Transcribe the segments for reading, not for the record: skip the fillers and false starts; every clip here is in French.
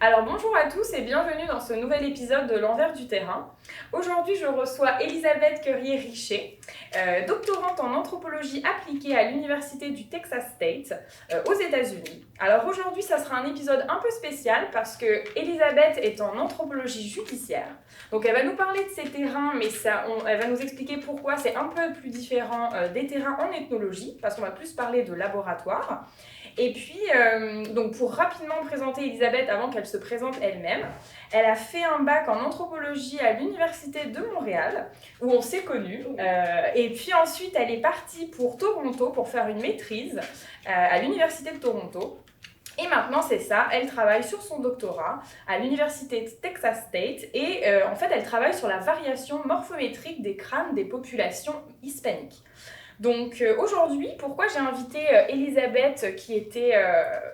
Alors bonjour à tous et bienvenue dans ce nouvel épisode de l'Envers du terrain. Aujourd'hui je reçois Elisabeth Currier-Richer, doctorante en anthropologie appliquée à l'Université du Texas State aux États-Unis. Alors aujourd'hui ça sera un épisode un peu spécial parce que Elisabeth est en anthropologie judiciaire. Donc elle va nous parler de ses terrains mais elle va nous expliquer pourquoi c'est un peu plus différent des terrains en ethnologie parce qu'on va plus parler de laboratoire. Et puis, donc pour rapidement présenter Elisabeth avant qu'elle se présente elle-même, elle a fait un bac en anthropologie à l'Université de Montréal, où on s'est connus. Et puis ensuite, elle est partie pour Toronto pour faire une maîtrise à l'Université de Toronto. Et maintenant, c'est ça, elle travaille sur son doctorat à l'Université de Texas State et en fait, elle travaille sur la variation morphométrique des crânes des populations hispaniques. Donc aujourd'hui, pourquoi j'ai invité Elisabeth qui était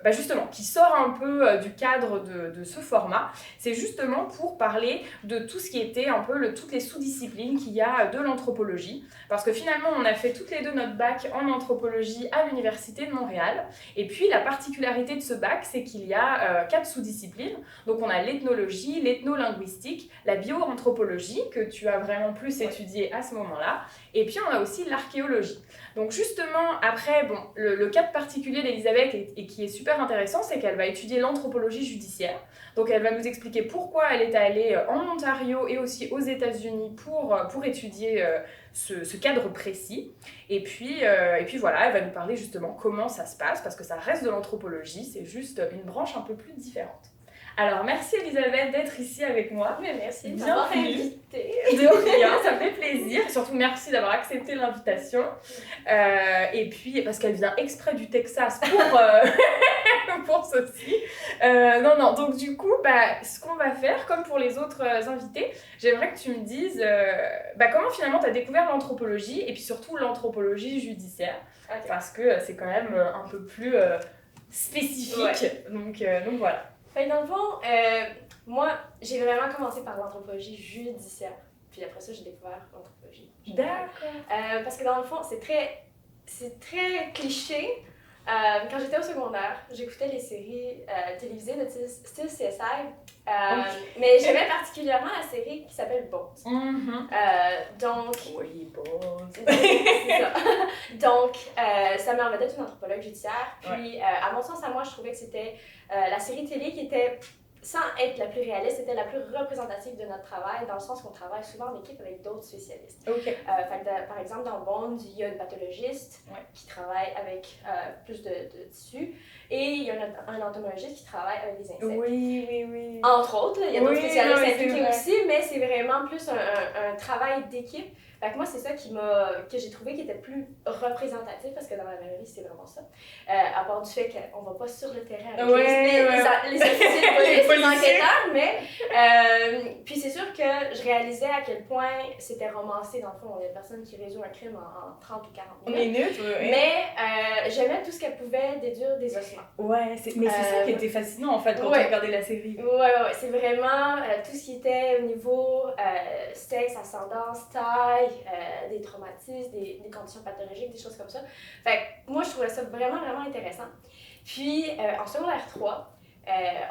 justement, qui sort un peu du cadre de ce format, c'est justement pour parler de tout ce qui était un peu toutes les sous-disciplines qu'il y a de l'anthropologie. Parce que finalement, on a fait toutes les deux notre bac en anthropologie à l'Université de Montréal. Et puis la particularité de ce bac, c'est qu'il y a 4 sous-disciplines. Donc on a l'ethnologie, l'ethnolinguistique, la bioanthropologie, que tu as vraiment plus étudié à ce moment-là. Et puis on a aussi l'archéologie. Donc justement, après, le cas particulier d'Elisabeth et qui est super intéressant, c'est qu'elle va étudier l'anthropologie judiciaire. Donc elle va nous expliquer pourquoi elle est allée en Ontario et aussi aux États-Unis pour étudier ce cadre précis. Et puis voilà, elle va nous parler justement comment ça se passe, parce que ça reste de l'anthropologie, c'est juste une branche un peu plus différente. Alors, merci Elisabeth d'être ici avec moi. Mais merci de m'avoir invitée. De rien, ça me fait plaisir. Surtout, merci d'avoir accepté l'invitation. Et puis, parce qu'elle vient exprès du Texas pour ceci. Donc du coup, ce qu'on va faire, comme pour les autres invités, j'aimerais que tu me dises comment finalement tu as découvert l'anthropologie et puis surtout l'anthropologie judiciaire. Okay. Parce que c'est quand même un peu plus spécifique. Ouais. Donc voilà. Fait que dans le fond, moi, j'ai vraiment commencé par l'anthropologie judiciaire. Puis après ça, j'ai découvert l'anthropologie. D'accord. Parce que dans le fond, c'est très cliché. Quand j'étais au secondaire, j'écoutais les séries télévisées de style CSI. Mais j'aimais particulièrement la série qui s'appelle Bones. Mm-hmm. Donc... Oui, Bones. C'est ça. Donc, ça me remettait une anthropologue judiciaire. Puis, à mon sens, à moi, je trouvais que c'était la série télé qui était, sans être la plus réaliste, c'était la plus représentative de notre travail, dans le sens qu'on travaille souvent en équipe avec d'autres spécialistes. Okay. Par exemple, dans Bones, il y a une pathologiste qui travaille avec plus de tissus, et il y a un entomologiste qui travaille avec des insectes. Oui. Entre autres, il y a d'autres spécialistes impliqués aussi, mais c'est vraiment plus un travail d'équipe. Fait que moi, c'est ça que j'ai trouvé qui était plus représentatif, parce que dans la vraie vie, c'est vraiment ça. À part du fait qu'on va pas sur le terrain avec les officiers de police, les enquêteurs, mais puis c'est sûr que je réalisais à quel point c'était romancé. Dans le fond, il y a personne qui résout un crime en 30 ou 40 minutes. Mais j'aimais tout ce qu'elle pouvait déduire des ossements. Ouais, c'est ça qui était fascinant en fait quand on regardait la série. Ouais, c'est vraiment tout ce qui était au niveau sexe, ascendance, taille, des traumatismes, des conditions pathologiques, des choses comme ça. Fait que moi, je trouvais ça vraiment, vraiment intéressant. Puis, en secondaire 3,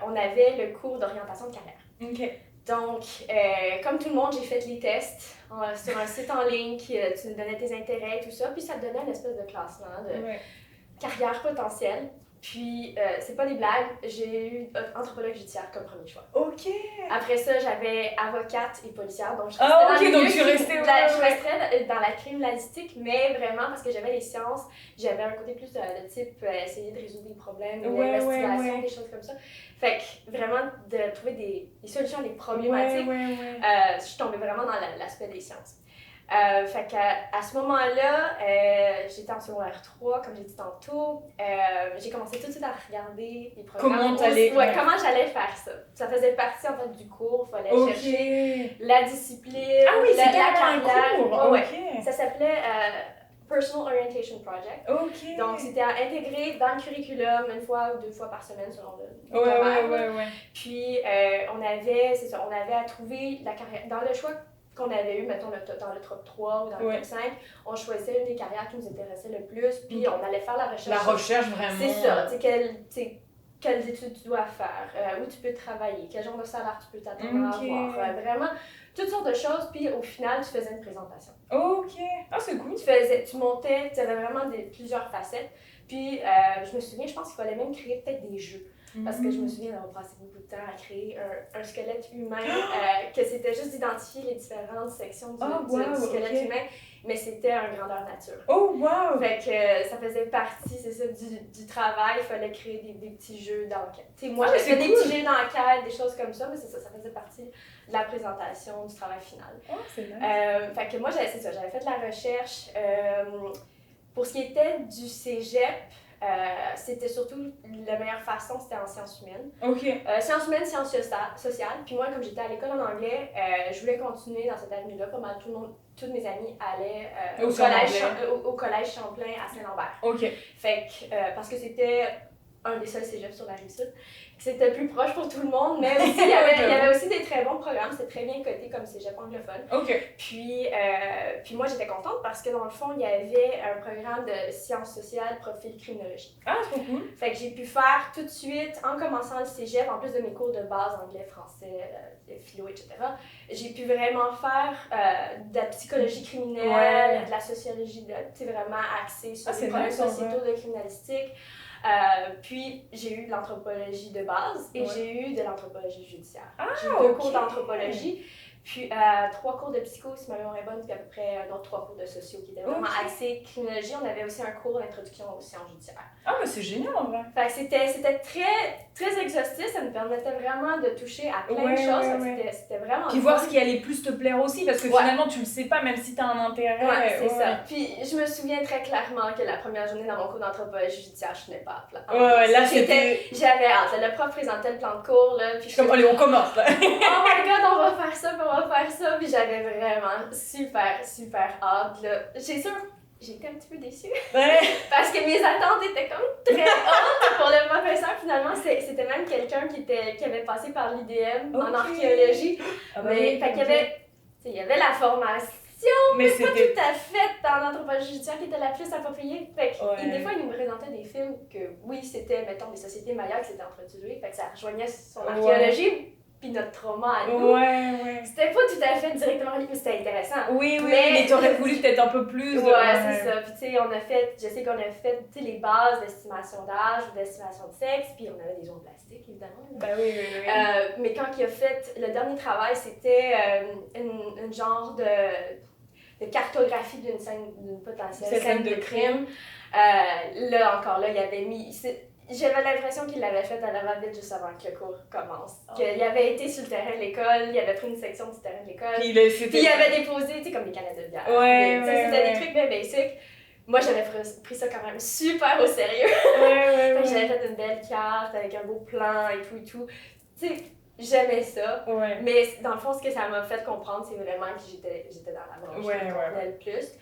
on avait le cours d'orientation de carrière. OK. Donc, comme tout le monde, j'ai fait les tests sur un site en ligne qui tu nous donnais tes intérêts et tout ça, puis ça te donnait une espèce de classement de carrière potentielle. Puis, c'est pas des blagues, j'ai eu anthropologue judiciaire comme premier choix. OK! Après ça, j'avais avocate et policière, donc je restais dans la criminalistique, mais vraiment parce que j'avais les sciences, j'avais un côté plus de type essayer de résoudre des problèmes, l'investigation, des choses comme ça. Fait que vraiment, de trouver des solutions à des problématiques, je suis tombée vraiment dans l'aspect des sciences. Fait qu'à ce moment-là, j'étais en secondaire 3, comme j'ai dit tantôt. J'ai commencé tout de suite à regarder les programmes. Comment j'allais faire ça. Ça faisait partie en fait du cours. Il fallait chercher la discipline, la carrière. Ça s'appelait Personal Orientation Project. Okay. Donc, c'était à intégrer dans le curriculum 1 fois ou 2 fois par semaine selon le domaine. Puis, on avait à trouver la carrière. Dans le choix qu'on avait eu, mettons, dans le top 3 ou dans le top 5, on choisissait une des carrières qui nous intéressait le plus, puis on allait faire la recherche. La recherche, vraiment. C'est ça, tu sais, quelles études tu dois faire, où tu peux travailler, quel genre de salaire tu peux t'attendre à avoir. Vraiment, toutes sortes de choses. Puis au final, tu faisais une présentation. Ok. Ah, c'est cool. Tu montais, tu avais vraiment plusieurs facettes. Puis je me souviens, je pense qu'il fallait même créer peut-être des jeux. Parce que je me souviens d'avoir passé beaucoup de temps à créer un squelette humain, que c'était juste d'identifier les différentes sections du squelette humain, mais c'était en grandeur nature. Oh, wow! Fait que ça faisait partie, c'est ça, du travail. Il fallait créer des petits jeux d'enquête. Tu sais, moi, j'avais fait des petits jeux d'enquête, des choses comme ça, mais c'est ça, ça faisait partie de la présentation, du travail final. Oh, c'est nice. Fait que moi, c'est ça, j'avais fait de la recherche. Pour ce qui était du cégep, c'était surtout la meilleure façon, c'était en sciences humaines. Ok. Sciences humaines, sciences sociales. Puis moi, comme j'étais à l'école en anglais, je voulais continuer dans cette avenue-là. Pas mal tous mes amis allaient au collège Champlain à Saint-Lambert. Ok. Fait que, parce que c'était un des seuls cégeps sur la Rive-Sud. C'était plus proche pour tout le monde, mais aussi, il y avait aussi des très bons programmes. C'était très bien coté comme cégep anglophone. Ok. Puis moi, j'étais contente parce que dans le fond, il y avait un programme de sciences sociales, profil criminologie. Ah, trop cool. Fait que j'ai pu faire tout de suite, en commençant le cégep, en plus de mes cours de base, anglais, français, philo, etc., j'ai pu vraiment faire de la psychologie criminelle, de la sociologie, vraiment axée sur les problèmes sociétaux de criminalistique. Puis j'ai eu de l'anthropologie de base et j'ai eu de l'anthropologie judiciaire. J'ai eu 2 cours d'anthropologie, puis 3 cours de psycho si ma mémoire est bonne, puis à peu près un autre 3 cours de socio qui étaient vraiment axés criminologie. On avait aussi un cours d'introduction aux sciences judiciaires. Ah, mais c'est génial en vrai! Fait que c'était très exhaustif, ça me permettait vraiment de toucher à plein de choses. C'était vraiment puis voir ce qui allait plus te plaire aussi, parce que finalement tu le sais pas, même si t'as un intérêt. Ouais, c'est ça. Puis je me souviens très clairement que la première journée dans mon cours d'anthropologie judiciaire, je tenais pas à plat. Là j'avais hâte. Le prof présentait le plan de cours, là. Puis comme, allez, on commence là! Oh my god, on va faire ça, puis on va faire ça. Puis j'avais vraiment super hâte, là. C'est sûr, j'étais un petit peu déçue. Ouais. Parce que mes attentes étaient comme très hautes pour le professeur. Finalement, c'était même quelqu'un qui avait passé par l'IDM en archéologie. Mais fait qu'il y avait la formation, mais pas tout à fait en anthropologie judiciaire qui était la plus appropriée. Fait que des fois, il nous présentait des films que, oui, c'était, mettons, des sociétés mayas qui s'étaient entretuées. Fait que ça rejoignait son archéologie. Puis notre trauma à nous. C'était pas tout à fait directement lié, mais c'était intéressant. Oui, mais tu aurais voulu peut-être un peu plus. C'est ça. Puis tu sais, je sais qu'on a fait les bases d'estimation d'âge ou d'estimation de sexe, puis on avait des ondes plastiques, évidemment. Ben oui. Mais quand il a fait le dernier travail, c'était une genre de cartographie d'une potentielle scène de crime. Là, encore là, il avait mis... J'avais l'impression qu'il l'avait fait à la va-vite juste avant que le cours commence. Qu'il avait été sur le terrain de l'école, il avait pris une section du terrain de l'école. Puis il avait déposé, tu sais, comme des canettes de bière. C'était des trucs bien basiques. Moi, j'avais pris ça quand même super au sérieux. J'avais fait une belle carte avec un beau plan et tout. Tu sais, j'aimais ça. Mais dans le fond, ce que ça m'a fait comprendre, c'est vraiment que j'étais dans la branche qui me convenait le plus.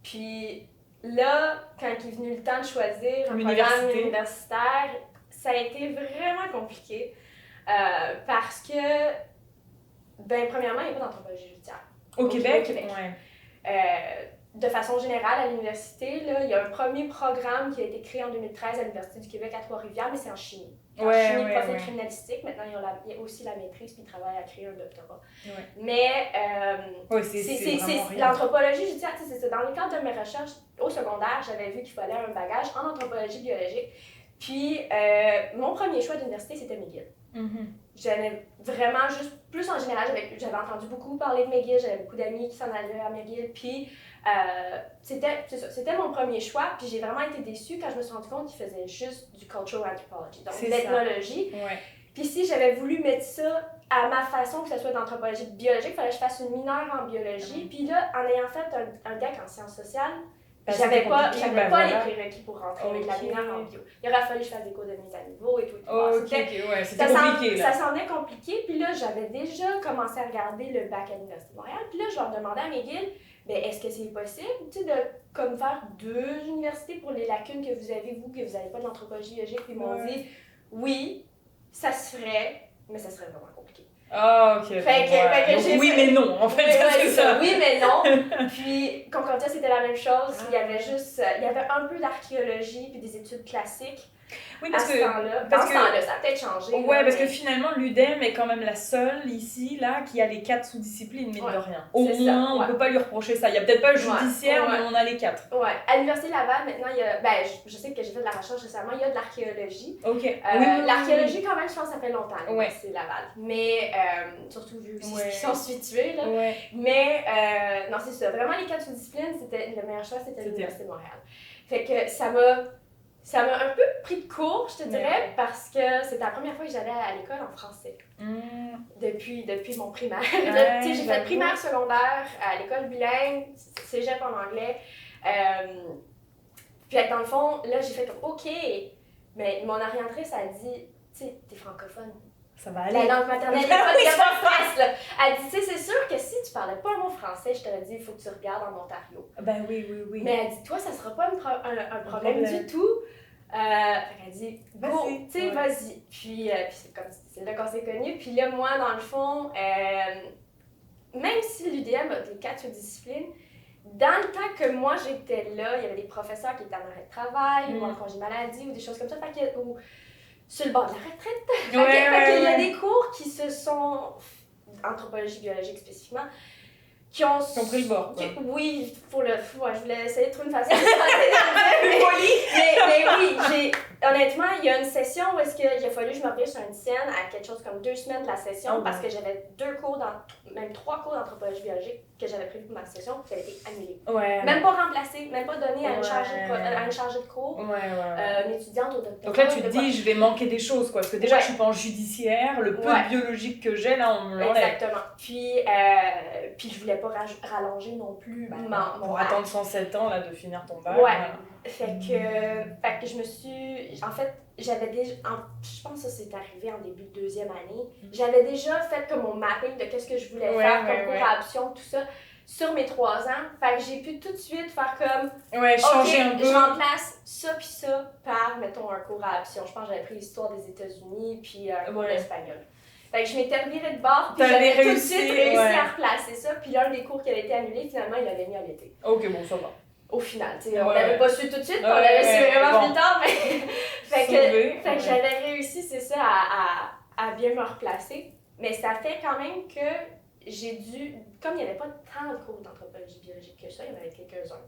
Puis là, quand il est venu le temps de choisir un programme universitaire, ça a été vraiment compliqué parce que, premièrement, il n'y a pas d'anthropologie judiciaire. Au Québec? De façon générale, à l'université, là, il y a un premier programme qui a été créé en 2013 à l'Université du Québec à Trois-Rivières, mais c'est en chimie. Chimie, profil criminalistique. Maintenant, il y a aussi la maîtrise, puis ils travaillent à créer un doctorat. Mais c'est l'anthropologie judiciaire, c'est ça. Dans le cadre de mes recherches au secondaire, j'avais vu qu'il fallait un bagage en anthropologie biologique. Puis, mon premier choix d'université, c'était McGill. J'avais vraiment juste, plus en général, j'avais entendu beaucoup parler de McGill, j'avais beaucoup d'amis qui s'en allaient à McGill, puis c'était mon premier choix, puis j'ai vraiment été déçue quand je me suis rendu compte qu'il faisait juste du cultural anthropology, donc l'ethnologie. Puis si j'avais voulu mettre ça à ma façon, que ce soit d'anthropologie biologique, il fallait que je fasse une mineure en biologie, puis là, en ayant fait un DEC en sciences sociales, j'avais pas les prérequis pour rentrer avec la mineure en bio. Il aurait fallu que je fasse des cours de mise à niveau et tout. C'était compliqué, là. Ça s'en est compliqué, puis là, j'avais déjà commencé à regarder le bac à l'Université de Montréal, puis là, je leur demandais à McGill, est-ce que c'est possible, tu sais, de comme faire 2 universités pour les lacunes que vous avez, que vous n'avez pas d'anthropologie biologique, puis ils m'ont dit, oui, ça se ferait, mais ça serait vraiment compliqué. Oui, mais non, en fait, c'est ça. Oui, mais non. Puis, Concordia, c'était la même chose. Il y avait un peu d'archéologie puis des études classiques. Oui, à ce temps-là. Dans ce temps-là, ça a peut-être changé. Ouais, parce que finalement, l'UDEM est quand même la seule ici, là, qui a les 4 sous-disciplines, mine de rien. Au moins, on peut pas lui reprocher ça. Il y a peut-être pas le judiciaire, mais on a les 4. Ouais. À l'Université Laval, maintenant, il y a... Ben, je sais que j'ai fait de la recherche récemment, il y a de l'archéologie. OK. L'archéologie, quand même, je pense que ça fait longtemps, à l'Université Laval. Mais, surtout vu aussi ce qu'ils sont situés, là. Mais, non, c'est ça. Vraiment, les 4 sous-disciplines, c'était le meilleur choix, c'était l'Université de Montréal. Fait que ça m'a un peu pris de court, je te dirais, parce que c'était la première fois que j'allais à l'école en français. Depuis mon primaire. J'ai fait primaire, secondaire, à l'école bilingue, cégep en anglais. Puis dans le fond, là, j'ai fait OK, mais mon orientrice a dit, tu sais, t'es francophone. Ça va aller. La langue maternelle, il n'y a pas de stress, là. Elle dit, tu sais, c'est sûr que si tu parlais pas un mot français, je t'aurais dit, il faut que tu regardes en Ontario. Ben oui. Mais elle dit, toi, ça sera pas un problème du tout. Fait qu'elle dit, go, tu sais, vas-y. Puis c'est là qu'on s'est connus. Puis là, moi, dans le fond, même si l'UDM a des 4 disciplines, dans le temps que moi j'étais là, il y avait des professeurs qui étaient en arrêt de travail, ou en congé maladie, ou des choses comme ça, ou sur le bord de la retraite. Fait qu'il y a des cours qui se sont, anthropologie biologique spécifiquement, qui ont pris le bord. Oui, je voulais essayer de trouver une façon de mais oui, honnêtement, il y a une session où est-ce qu'il a fallu que je me revienne sur une scène à quelque chose comme 2 semaines de la session parce que j'avais 2 cours, même 3 cours d'anthropologie biologique que j'avais prévu pour ma session qui avaient été annulés. Même pas remplacés, même pas donnés à une chargée de cours, une étudiante au doctorat. Donc là, tu te dis, je vais manquer des choses, quoi. Parce que déjà, je suis pas en judiciaire, le peu de biologique que j'ai, là, on me l'enlève. Exactement. Puis je voulais pas rallonger non plus pour attendre 107 ans, là, de finir ton bac. Fait que je me suis... En fait, j'avais déjà... Je pense que ça s'est arrivé en début de 2e année. J'avais déjà fait comme mon mapping de qu'est-ce que je voulais faire comme cours à option, tout ça, sur mes 3 ans. Fait que j'ai pu tout de suite faire comme... changer un peu. Je remplace ça puis ça par, mettons, un cours à option. Je pense que j'avais pris l'histoire des États-Unis puis un cours d'espagnol. Fait que je m'étais revirée de bord, puis j'avais tout de suite réussi à replacer ça. Puis l'un des cours qui avait été annulé, finalement, il l'avait mis à l'été. OK, bon, ça va. Au final, tu sais, on l'avait pas su tout de suite, on l'avait su vraiment plus tard, mais... fait que j'avais réussi, c'est ça, à bien me replacer. Mais ça fait quand même que j'ai dû... Comme il n'y avait pas tant de cours d'anthropologie biologique que ça, il y en avait quelques-uns,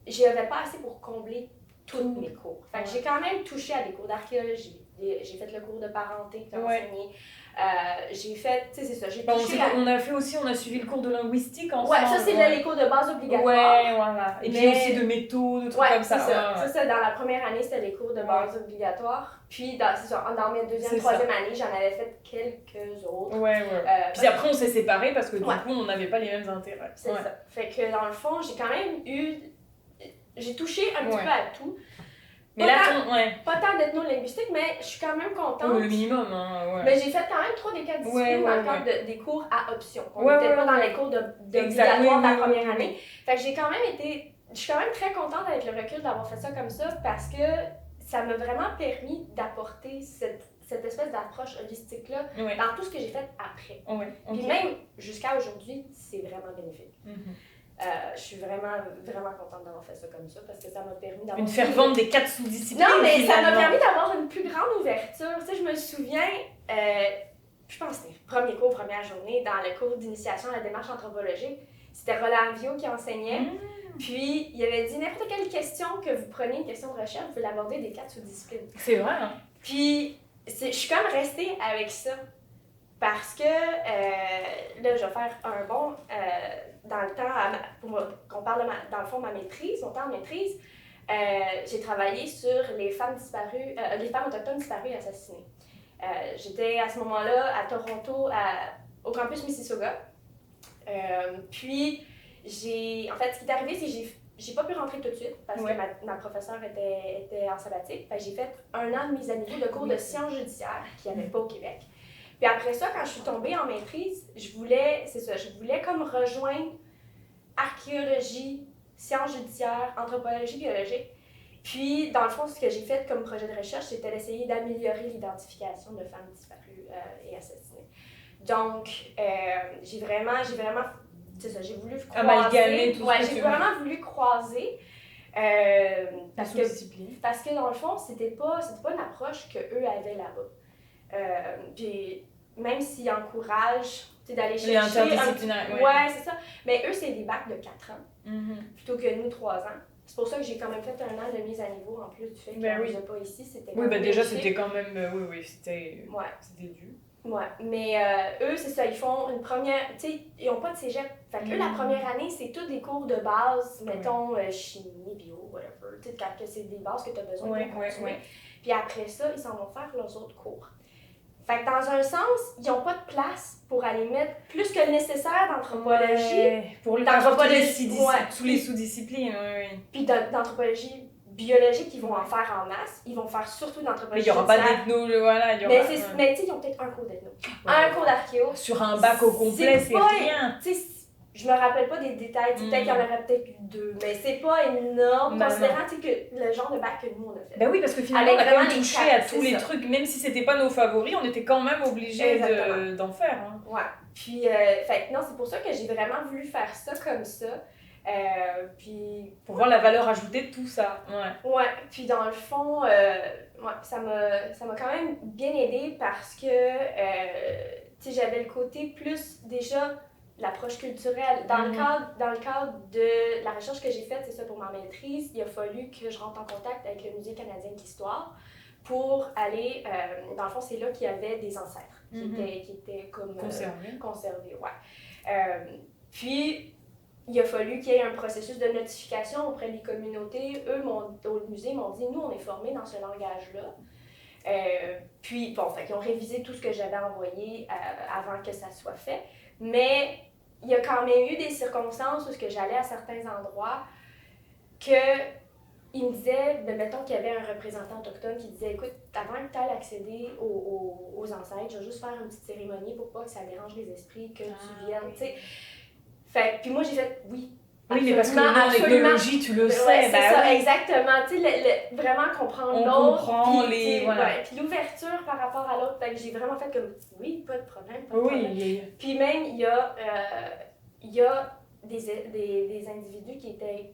j'avais pas assez pour combler tous mes cours. Fait que j'ai quand même touché à des cours d'archéologie. J'ai fait le cours de parenté qui a enseigné. J'ai fait, tu sais, c'est ça, j'ai touché on a suivi le cours de linguistique ensemble. Ça c'est les cours de base obligatoires. Et puis aussi de métaux, de trucs comme ça. Ça, dans la première année, c'était les cours de base obligatoires. Puis dans mes 2e, 3e année, j'en avais fait quelques autres. Puis après, on s'est séparés parce que du coup, on n'avait pas les mêmes intérêts. C'est ça. Fait que dans le fond, j'ai quand même j'ai touché un petit peu à tout. Mais pas tant d'ethno-linguistique, mais je suis quand même contente. Le minimum, Mais j'ai fait quand même 3 des 4 disciplines dans le cadre des cours à option. On n'était pas dans les cours d'obligatoire de la première année. Fait que je suis quand même très contente avec le recul d'avoir fait ça comme ça parce que ça m'a vraiment permis d'apporter cette espèce d'approche holistique-là dans tout ce que j'ai fait après. Puis même jusqu'à aujourd'hui, c'est vraiment bénéfique. Je suis vraiment, vraiment contente d'avoir fait ça comme ça parce que ça m'a permis d'avoir... Une fervente des 4 sous-disciplines. Non, mais ça m'a permis d'avoir une plus grande ouverture. Tu sais, je me souviens, je pense que c'était le premier cours, première journée, dans le cours d'initiation à la démarche anthropologique. C'était Roland Vio qui enseignait. Puis, il avait dit n'importe quelle question que vous preniez, une question de recherche, vous pouvez l'aborder des 4 sous-disciplines. C'est vrai, hein? Puis, je suis comme restée avec ça. Parce que, là, je vais faire un bond dans le temps, pour qu'on parle dans le fond de ma maîtrise, mon temps de maîtrise. J'ai travaillé sur les femmes disparues, les femmes autochtones disparues et assassinées. J'étais à ce moment-là à Toronto, au campus Mississauga. Puis, en fait, ce qui est arrivé, c'est que j'ai pas pu rentrer tout de suite parce que ma professeure était en sabbatique. Fait que j'ai fait 1 an de mise à niveau de cours de sciences judiciaires qu'il n'y avait pas au Québec. Puis après ça, quand je suis tombée en maîtrise, je voulais comme rejoindre archéologie, sciences judiciaires, anthropologie biologique. Puis, dans le fond, ce que j'ai fait comme projet de recherche, c'était d'essayer d'améliorer l'identification de femmes disparues et assassinées. Donc, j'ai vraiment, c'est ça, j'ai voulu croiser. Amalgamer tout j'ai vraiment voulu croiser Parce que dans le fond, c'était pas une approche qu'eux avaient là-bas. Puis même s'ils encouragent d'aller chercher... Les interdisciplinaires, ouais, c'est ça. Mais eux, c'est des bacs de 4 ans, plutôt que nous, 3 ans. C'est pour ça que j'ai quand même fait 1 an de mise à niveau, en plus du fait qu'on ne pas ici. C'était déjà, c'était quand même... c'était dû. Ouais, mais eux, c'est ça, ils font une première... Tu sais, ils n'ont pas de cégep. Fait que la première année, c'est tous des cours de base, mettons chimie, bio, whatever. Tu sais, quand c'est des bases que tu as besoin pour continuer. Puis après ça, ils s'en vont faire leurs autres cours. Fait que dans un sens, ils n'ont pas de place pour aller mettre plus que le nécessaire d'anthropologie. Pour l'anthropologie, tous les sous-disciplines, Puis d'anthropologie biologique, ils vont en faire en masse. Ils vont faire surtout d'anthropologie. Mais il n'y aura pas d'ethno, voilà. Mais tu sais, ils ont peut-être un cours d'ethno. Un cours d'archéo. Sur un bac au complet, c'est rien. Tu sais, je me rappelle pas des détails. Peut-être qu'il y en aurait peut-être eu 2. Mais c'est pas énorme, considérant que le genre de bac que nous, on a fait. Ben oui, parce que finalement, on a quand même touché à tous les trucs. Même si c'était pas nos favoris, on était quand même obligés d'en faire. Hein. Ouais. Puis, non, c'est pour ça que j'ai vraiment voulu faire ça comme ça. Puis pour voir la valeur ajoutée de tout ça. Ouais, puis dans le fond, ça m'a quand même bien aidée parce que j'avais le côté plus déjà l'approche culturelle. Dans le cadre de la recherche que j'ai faite, c'est ça pour ma maîtrise, il a fallu que je rentre en contact avec le Musée canadien de l'histoire pour aller, dans le fond, c'est là qu'il y avait des ancêtres qui étaient comme conservés. Puis il a fallu qu'il y ait un processus de notification auprès des communautés. Eux, au musée, m'ont dit, nous, on est formés dans ce langage-là. Puis, bon, fait qu'ils ont révisé tout ce que j'avais envoyé avant que ça soit fait. Mais il y a quand même eu des circonstances où j'allais à certains endroits ils me disaient, mettons qu'il y avait un représentant autochtone qui disait, écoute, avant que tu ailles accéder aux ancêtres, je vais juste faire une petite cérémonie pour pas que ça dérange les esprits, que tu viennes, tu sais. Fait puis moi, j'ai fait oui. Oui, mais parce que dans l'ethnologie, tu le sais. C'est ça, exactement. Tu sais, vraiment comprendre l'autre. On comprend les... Voilà. Puis l'ouverture par rapport à l'autre. Fait que j'ai vraiment fait comme, oui, pas de problème, pas de problème. Puis même, il y a des individus qui étaient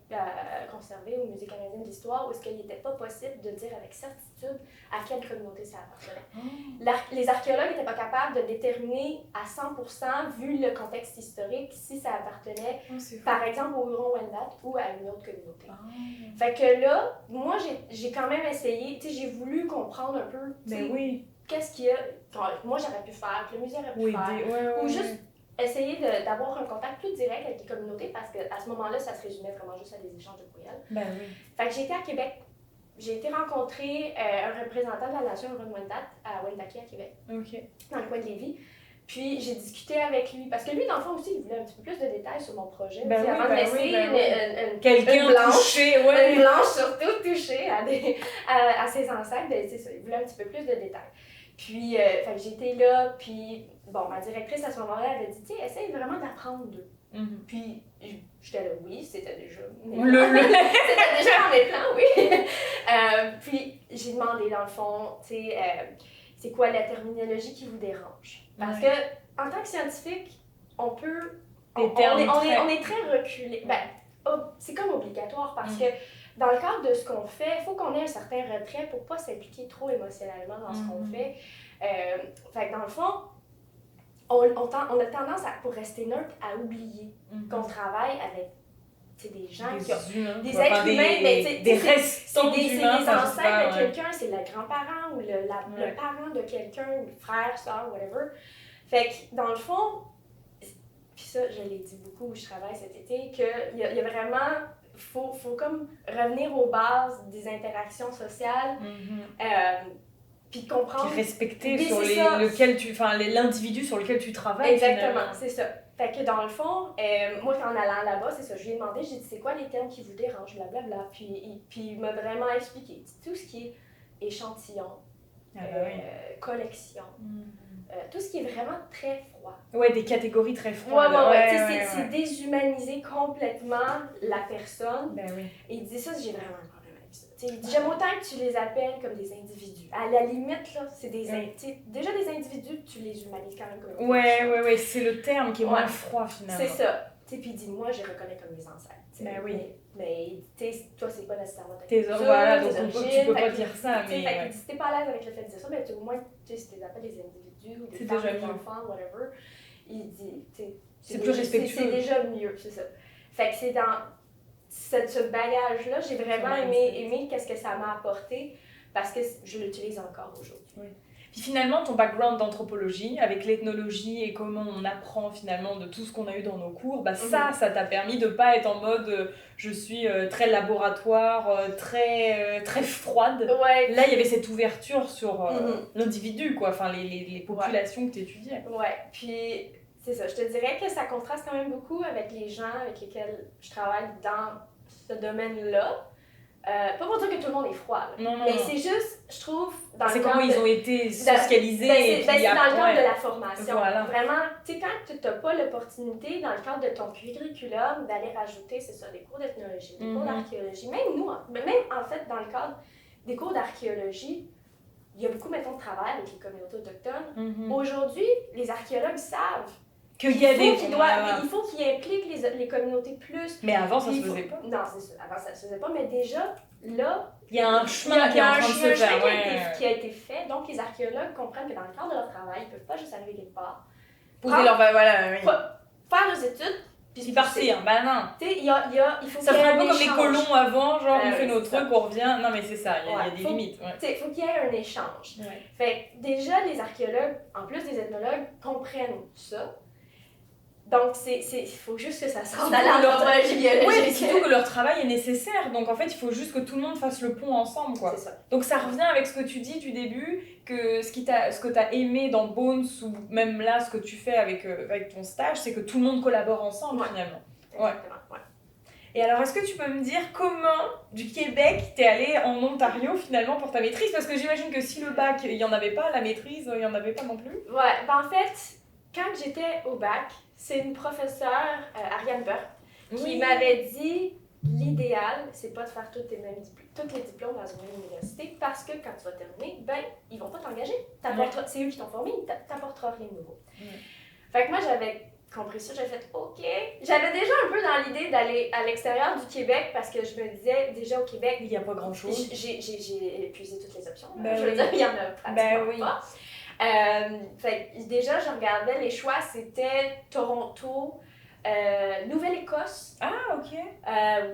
conservés au Musée canadien de l'histoire où il n'était pas possible de dire avec certitude à quelle communauté ça appartenait. Les archéologues n'étaient pas capables de déterminer à 100%, vu le contexte historique, si ça appartenait, par exemple, au Huron-Wendat ou à une autre communauté. Fait que là, moi, j'ai quand même essayé, tu sais, j'ai voulu comprendre un peu, qu'est-ce qu'il y a, moi j'aurais pu faire, que le musée aurait pu faire, ou juste essayer d'avoir un contact plus direct avec les communautés parce qu'à ce moment-là, ça se résumait vraiment juste à des échanges de courriels. Fait que j'ai été à Québec. J'ai été rencontrer un représentant de la nation Huron-Wendat à Wendake, à Québec, dans le coin de Lévis. Puis j'ai discuté avec lui, parce que lui, dans le fond aussi, il voulait un petit peu plus de détails sur mon projet. Avant de laisser quelqu'un touché, une blanche surtout touchée à ses ancêtres, c'est ça, il voulait un petit peu plus de détails. Puis, j'étais là, puis, bon, ma directrice à ce moment-là, elle avait dit, tiens, essaye vraiment d'apprendre d'eux. Puis, j'étais là, oui, c'était déjà c'était déjà dans mes plans, oui. Puis, j'ai demandé, dans le fond, tu sais, c'est quoi la terminologie qui vous dérange? Parce que, en tant que scientifique, on est très reculé. C'est comme obligatoire parce que, dans le cadre de ce qu'on fait, il faut qu'on ait un certain retrait pour ne pas s'impliquer trop émotionnellement dans ce qu'on fait. Fait que dans le fond, on a tendance, pour rester neutre, à oublier qu'on travaille avec des gens qui ont des êtres humains, des restants d'humains. C'est des ancêtres de quelqu'un, c'est le grand-parent ou le parent de quelqu'un, ou le frère, soeur, whatever. Fait que dans le fond, puis ça, je l'ai dit beaucoup où je travaille cet été, qu'il y a vraiment... Faut comme revenir aux bases des interactions sociales, puis comprendre... Puis respecter l'individu sur lequel tu travailles. Exactement, c'est ça. Fait que dans le fond, moi, en allant là-bas, c'est ça, je lui ai demandé, j'ai dit, c'est quoi les termes qui vous dérangent, blablabla. Puis il m'a vraiment expliqué tout ce qui est échantillon, collection, tout ce qui est vraiment très froid. Ouais, des catégories très froides. C'est déshumaniser complètement la personne. Et il dit ça, j'ai vraiment un problème avec ça. Il dit, j'aime autant que tu les appelles comme des individus. À la limite, là, c'est déjà des individus, tu les humanises quand même comme Ouais, c'est le terme qui est moins froid finalement. C'est ça. tu sais, puis il dit, moi, je les reconnais comme mes ancêtres. Ben oui. Mais tu sais, toi, c'est pas nécessairement ta culture, voilà, donc tu peux pas dire ça, mais... Fait que si t'es pas à l'aise avec le fait de dire ça, ben au moins, tu sais, si tu les appelles des individus, ou des femmes, des enfants, whatever, il dit, tu sais... C'est plus respectueux. C'est déjà mieux, c'est ça. Fait que c'est dans ce bagage-là, j'ai vraiment aimé qu'est-ce que ça m'a apporté, parce que je l'utilise encore aujourd'hui. Oui. Puis finalement, ton background d'anthropologie, avec l'ethnologie et comment on apprend finalement de tout ce qu'on a eu dans nos cours, bah ça t'a permis de pas être en mode je suis très laboratoire, très froide. Ouais. Là, il y avait cette ouverture sur l'individu, quoi, enfin les populations que tu étudiais. Ouais, puis c'est ça, je te dirais que ça contraste quand même beaucoup avec les gens avec lesquels je travaille dans ce domaine-là. Pas pour dire que tout le monde est froid, mais c'est juste, je trouve, dans le cadre comment ils ont été socialisés. C'est dans le cadre de la formation. Voilà. Vraiment, tu sais, quand tu n'as pas l'opportunité, dans le cadre de ton curriculum, d'aller rajouter, c'est ça, des cours d'ethnologie, des cours d'archéologie, même nous, même en fait, dans le cadre des cours d'archéologie, il y a beaucoup, mettons, de travail avec les communautés autochtones. Aujourd'hui, les archéologues savent il faut qu'ils impliquent les communautés plus. Mais avant, ça se faisait pas. Non, c'est ça. Avant, ça se faisait pas. Mais déjà, là, il y a un chemin qui est en train de se faire. Qui a été fait. Donc, les archéologues comprennent que dans le cadre de leur travail, ils ne peuvent pas juste arriver quelque part. Poser leur... Faire leurs études. Puis partir. Ben non. Tu sais, il faut ça fait un peu comme les colons avant, genre on fait nos trucs, on revient. Non, mais c'est ça, il y a des limites. Tu sais, il faut qu'il y ait un échange. Fait que déjà, les archéologues, en plus des ethnologues, comprennent ça. Donc, il faut juste que ça sorte dans l'anthropologie biologique. Oui, mais surtout que leur travail est nécessaire. Donc, en fait, il faut juste que tout le monde fasse le pont ensemble, quoi. C'est ça. Donc, ça revient avec ce que tu dis du début, que ce que tu as aimé dans Bones, ou même là, ce que tu fais avec ton stage, c'est que tout le monde collabore ensemble, finalement. Exactement, ouais. Et alors, est-ce que tu peux me dire comment, du Québec, t'es allée en Ontario, finalement, pour ta maîtrise? Parce que j'imagine que si le bac, il n'y en avait pas, la maîtrise, il n'y en avait pas non plus. Ouais, ben en fait, quand j'étais au bac, c'est une professeure, Ariane Burke, qui m'avait dit l'idéal, c'est pas de faire tous les diplômes dans une université parce que quand tu vas terminer, ben, ils vont pas t'engager. C'est eux qui t'ont formé, ils t'apporteront rien de nouveau. Fait que moi, j'avais compris ça, j'avais fait OK. J'avais déjà un peu dans l'idée d'aller à l'extérieur du Québec parce que je me disais, déjà au Québec, il n'y a pas grand-chose. J'ai épuisé toutes les options. Je veux dire, il y en a pratiquement pas. Fait que déjà, je regardais les choix, c'était Toronto, Nouvelle-Écosse. Ah, ok.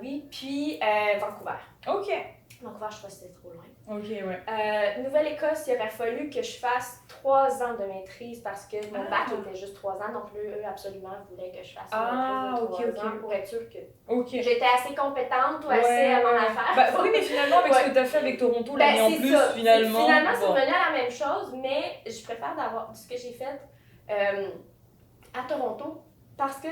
Oui, puis Vancouver. Ok. Vancouver, je crois que c'était trop loin. Ok, ouais. Nouvelle-Écosse, il aurait fallu que je fasse 3 ans de maîtrise parce que mon bac était juste 3 ans, donc eux absolument voulaient que je fasse une maîtrise de 3 ans pour être sûre que j'étais assez compétente ou assez à mon affaire. Bah, oui, mais finalement, avec ce que tu as fait avec Toronto, l'année en plus, finalement... Finalement, c'est revenu à la même chose, mais je préfère d'avoir ce que j'ai fait à Toronto parce que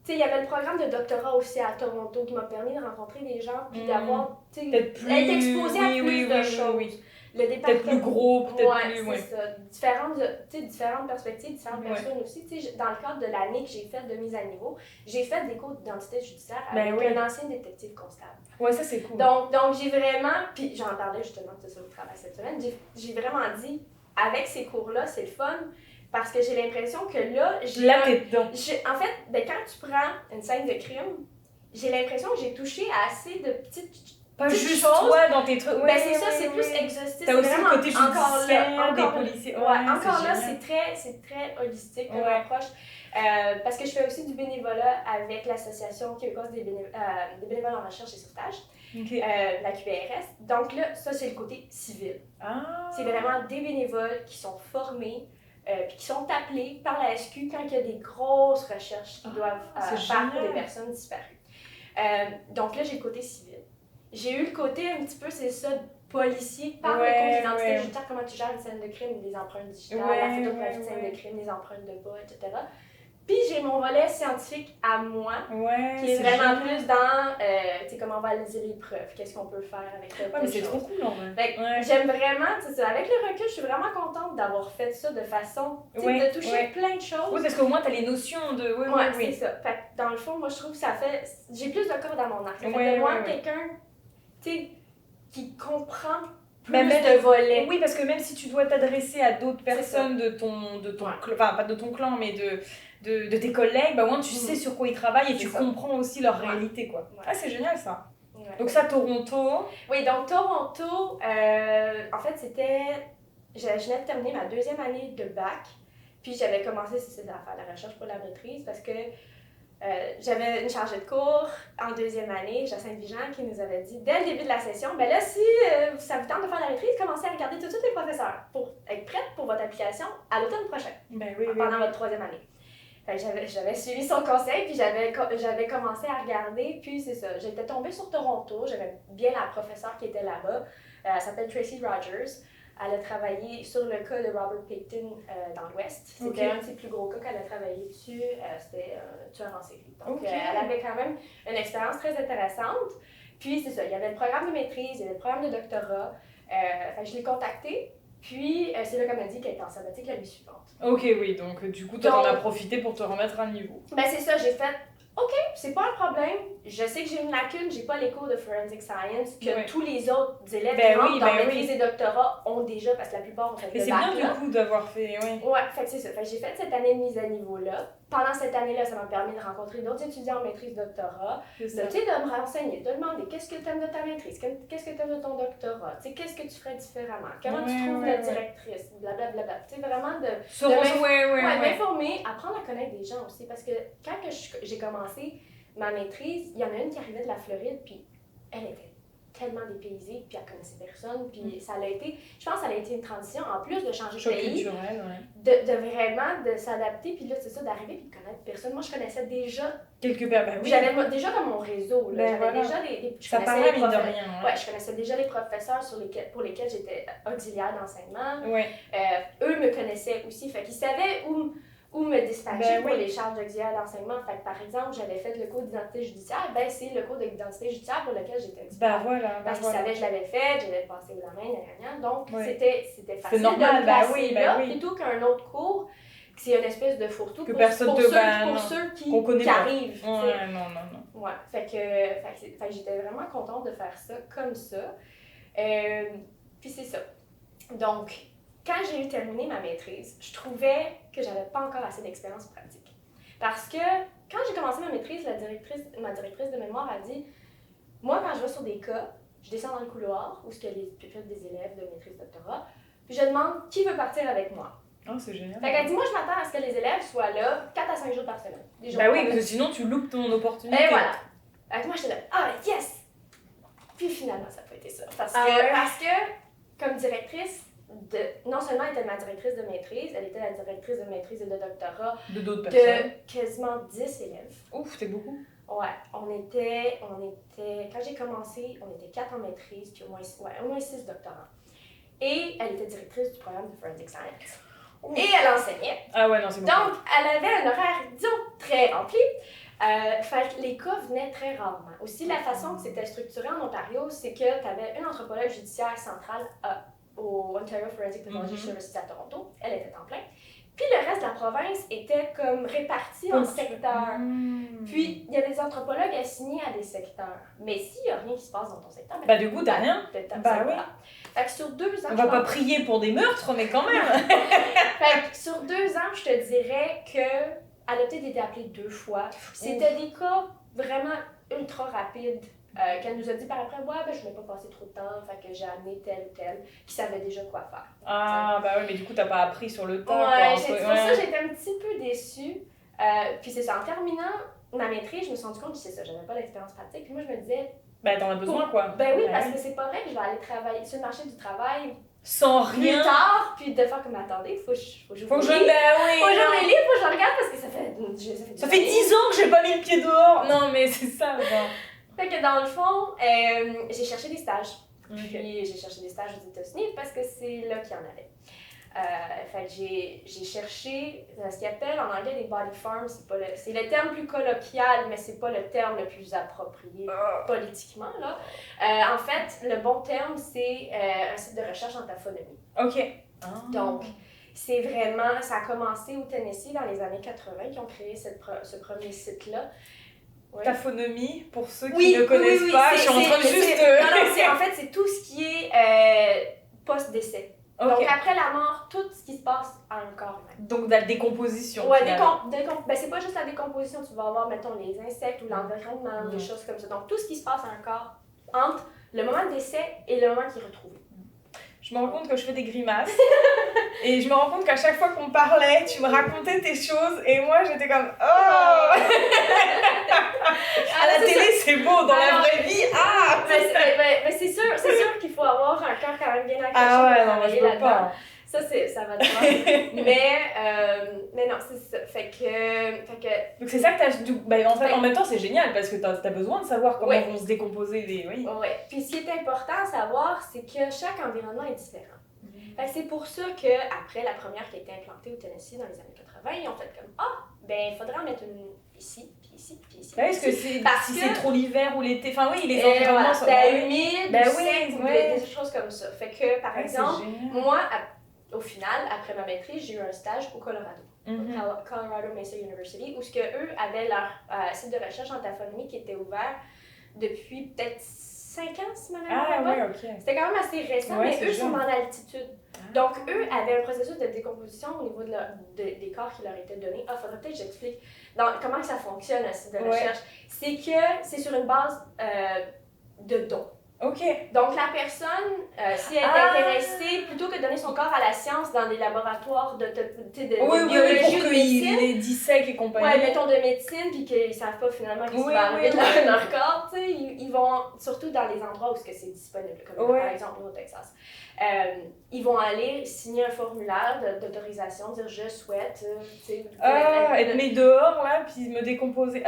il y avait le programme de doctorat aussi à Toronto qui m'a permis de rencontrer des gens puis d'avoir être exposée à plus de choses. Oui. Le peut-être plus gros, peut-être plus... c'est ça. Différentes perspectives, différentes personnes aussi. Dans le cadre de l'année que j'ai faite de mise à niveau, j'ai fait des cours d'identité judiciaire avec un ancien détective constable. Ouais, ça c'est cool. Donc j'ai vraiment, puis j'en parlais justement de ça au travail cette semaine, j'ai vraiment dit, avec ces cours-là, c'est le fun. Parce que j'ai l'impression que là, t'es dedans. En fait, quand tu prends une scène de crime, j'ai l'impression que j'ai touché à assez de petites pas juste choses. Toi dans tes trucs. C'est ça, c'est plus exhaustif. T'as aussi le côté judiciaire, des policiers. Encore là, c'est très holistique comme approche. Parce que je fais aussi du bénévolat avec l'Association québécoise des bénévoles en recherche et sauvetage, la QPRS. Donc là, ça, c'est le côté civil. C'est vraiment des bénévoles qui sont formés, puis qui sont appelés par la SQ quand il y a des grosses recherches qu'ils doivent faire pour des personnes disparues. Donc là, j'ai le côté civil. J'ai eu le côté un petit peu, c'est ça, policier, par le compte d'identité judiciaire, comment tu gères une scène de crime, des empreintes digitales, la photographie de scène de crime, des empreintes de pas, etc. Puis j'ai mon volet scientifique à moi, qui est vraiment plus dans comment on va analyser les preuves, qu'est-ce qu'on peut faire avec ça. Mais c'est trop cool en vrai. J'aime vraiment, avec le recul, je suis vraiment contente d'avoir fait ça de façon de toucher plein de choses. Oui, parce qu'au moins tu as les notions de. C'est ça. Fait que dans le fond, moi je trouve que ça fait. J'ai plus de cordes à mon arc. Ça fait de moi quelqu'un qui comprend plus de volets. Oui, parce que même si tu dois t'adresser à d'autres personnes de ton enfin pas de ton clan, mais de tes collègues, bah au moins tu sais sur quoi ils travaillent et tu comprends aussi leur réalité, quoi. Ah, c'est génial ça. Ouais. Donc ça, Toronto. Oui, donc Toronto, en fait, c'était... Je venais de terminer ma 2e année de bac, puis j'avais commencé à faire la recherche pour la maîtrise parce que j'avais une chargée de cours en 2e année, Jacinthe Vigent, qui nous avait dit dès le début de la session, ben là, si ça vous tente de faire la maîtrise, commencez à regarder tout de suite les professeurs pour être prête pour votre application à l'automne prochain, pendant votre 3e année. J'avais suivi son conseil, puis j'avais commencé à regarder, puis c'est ça, j'étais tombée sur Toronto, j'aimais bien la professeure qui était là-bas, elle s'appelle Tracy Rogers. Elle a travaillé sur le cas de Robert Payton dans l'Ouest. C'était un de ses plus gros cas qu'elle a travaillé dessus. C'était un tueur en série. Donc, elle avait quand même une expérience très intéressante. Puis, c'est ça, il y avait le programme de maîtrise, il y avait le programme de doctorat. Je l'ai contactée. Puis, c'est là qu'elle m'a dit qu'elle était en sabbatique l'année suivante. Ok, oui. Donc, du coup, toi, t'en as profité pour te remettre à niveau. Ben, c'est ça, j'ai fait... OK, c'est pas un problème. Je sais que j'ai une lacune, j'ai pas les cours de forensic science que tous les autres élèves qui rentrent dans maîtrise et doctorat ont déjà, parce que la plupart ont fait le bac. Mais c'est bien du coup d'avoir fait, Ouais, fait que c'est ça. Fait que j'ai fait cette année de mise à niveau-là. Pendant cette année-là, ça m'a permis de rencontrer d'autres étudiants en maîtrise doctorat. Tu sais, de me renseigner, de demander qu'est-ce que tu aimes de ta maîtrise, qu'est-ce que tu aimes de ton doctorat, tu sais, qu'est-ce que tu ferais différemment, comment tu trouves la directrice, blablabla. Tu sais, vraiment de m'informer, apprendre à connaître des gens aussi. Parce que quand j'ai commencé ma maîtrise, il y en a une qui arrivait de la Floride, puis elle était tellement dépaysée, puis elle connaissait personne, puis ça a été, je pense que ça a été une transition, en plus de changer de pays, de vraiment de s'adapter, puis là, c'est ça, d'arriver puis de connaître personne. Moi, je connaissais déjà quelques personnes, j'avais déjà comme mon réseau, là. J'avais déjà ça paraît mine de rien, je connaissais déjà les professeurs pour lesquels j'étais auxiliaire d'enseignement. Eux me connaissaient aussi, fait qu'ils savaient où me dispatcher pour les charges d'auxiliaire d'enseignement. Fait que, par exemple, j'avais fait le cours d'identité judiciaire, c'est le cours d'identité judiciaire pour lequel j'étais auxiliaire. Parce qu'ils savaient que je l'avais fait, j'avais passé au domaine, donc c'était facile de me placer là, plutôt qu'un autre cours, c'est une espèce de fourre-tout pour ceux qui arrivent. Ouais, fait que j'étais vraiment contente de faire ça comme ça. Puis c'est ça. Donc, quand j'ai terminé ma maîtrise, je trouvais que j'avais pas encore assez d'expérience pratique. Parce que quand j'ai commencé ma maîtrise, ma directrice de mémoire a dit « Moi, quand je vais sur des cas, je descends dans le couloir où il y a les pupitres des élèves de maîtrise doctorat, puis je demande qui veut partir avec moi. » Oh, c'est génial. Fait qu'elle dit « Moi, je m'attends à ce que les élèves soient là 4 à 5 jours par semaine. » Oui, parce que sinon, tu loupes ton opportunité. Et voilà. Fait que moi, j'étais là « Ah, yes! » Puis finalement, ça n'a pas été ça. Parce que, comme directrice, non seulement elle était ma directrice de maîtrise, elle était la directrice de maîtrise et de doctorat de d'autres personnes. De quasiment 10 élèves. Ouf, c'était beaucoup. Ouais, on était, quand j'ai commencé, on était 4 en maîtrise, puis au moins 6 doctorants. Et elle était directrice du programme de Forensic Science. Ouf. Et elle enseignait. Ah ouais, non, c'est bon. Donc, elle avait un horaire, disons, très rempli. Fait que les cas venaient très rarement. Aussi, la façon que c'était structuré en Ontario, c'est que tu avais une anthropologue judiciaire centrale au Ontario Forensic Pathology Services à Toronto. Elle était en plein. Puis le reste de la province était comme réparti en secteurs. Puis il y a des anthropologues assignés à des secteurs. Mais s'il n'y a rien qui se passe dans ton secteur, du coup, t'as rien. Fait que sur 2 ans... On va pas prier pour des meurtres, mais quand même. Fait que sur 2 ans, je te dirais que elle a peut-être été appelée 2 fois. C'était des cas vraiment ultra rapides. Qu'elle nous a dit par après, je ne voulais pas passer trop de temps, fait que j'ai amené tel ou tel qui savait déjà quoi faire. Ah, bah oui, mais du coup, t'as pas appris sur le temps. C'est pour ça que j'étais un petit peu déçue. Puis c'est ça, en terminant ma maîtrise, je me suis rendu compte que c'est ça, j'avais pas l'expérience pratique. Puis moi, je me disais. T'en as besoin, quoi. Parce que c'est pas vrai que je vais aller travailler sur le marché du travail. Sans rien. Plus tard, puis de faire comme attendez, faut que je me lis, faut que je regarde parce que ça fait 10 ans que j'ai pas mis le pied dehors. Non, mais c'est ça, Fait que dans le fond, j'ai cherché des stages. Puis j'ai cherché des stages aux États-Unis parce que c'est là qu'il y en avait. Fait que j'ai cherché ce qu'ils appellent en anglais des body farms. C'est le terme plus colloquial, mais c'est pas le terme le plus approprié politiquement, là. En fait, le bon terme, c'est un site de recherche en taphonomie. OK. Donc, c'est vraiment... Ça a commencé au Tennessee dans les années 80 qui ont créé ce premier site-là. Oui. Taphonomie, pour ceux qui ne connaissent pas, je suis en train de juste... en fait, c'est tout ce qui est post-décès. Ok. Donc, après la mort, tout ce qui se passe en le corps humain. Donc, de la décomposition. Ouais, finalement. ben, c'est pas juste la décomposition, tu vas avoir, mettons, les insectes ou l'environnement, des choses comme ça. Donc, tout ce qui se passe en le corps entre le moment de décès et le moment qui est retrouvé. Je me rends compte que je fais des grimaces. Et je me rends compte qu'à chaque fois qu'on parlait, tu me racontais tes choses et moi j'étais comme oh. À la télé c'est beau, dans la vraie vie, ah. Mais c'est sûr qu'il faut avoir un cœur quand même bien accroché. Ah ouais, non, moi je peux pas. Ça va de soi. mais non, c'est ça. Fait que... Donc c'est ça que t'as... en fait, en même temps c'est génial parce que t'as besoin de savoir comment vont se décomposer les... Oui. Ouais. Puis ce qui est important à savoir, c'est que chaque environnement est différent. Fait que c'est pour ça qu'après la première qui a été implantée au Tennessee dans les années 80, ils ont fait comme il faudrait en mettre une ici, puis ici, puis ici. Est-ce que c'est trop l'hiver ou l'été? Enfin oui, les environnements sont... humide, sec, des choses comme ça. Fait que par exemple, moi, au final, après ma maîtrise, j'ai eu un stage au Colorado. Colorado Mesa University, où eux avaient leur site de recherche en taphonomie qui était ouvert depuis peut-être 5 ans, si ma mémoire est bonne. C'était quand même assez récent, mais eux sont en altitude. Donc, eux avaient un processus de décomposition au niveau des corps qui leur étaient donnés. Faudrait peut-être que j'explique comment ça fonctionne, un site de recherche. C'est que c'est sur une base de dons. Ok. Donc, la personne, si elle est intéressée, plutôt que de donner son corps à la science dans des laboratoires de biologie ou de médecine, les dissèquent et compagnie. Ouais, mettons de médecine, puis qu'ils ne savent pas finalement ce qui va arriver dans leur corps, tu sais, ils vont, surtout dans les endroits où c'est disponible, comme par exemple au Texas, ils vont aller signer un formulaire d'autorisation, dire je souhaite, tu sais... être mis dehors, là, puis me décomposer.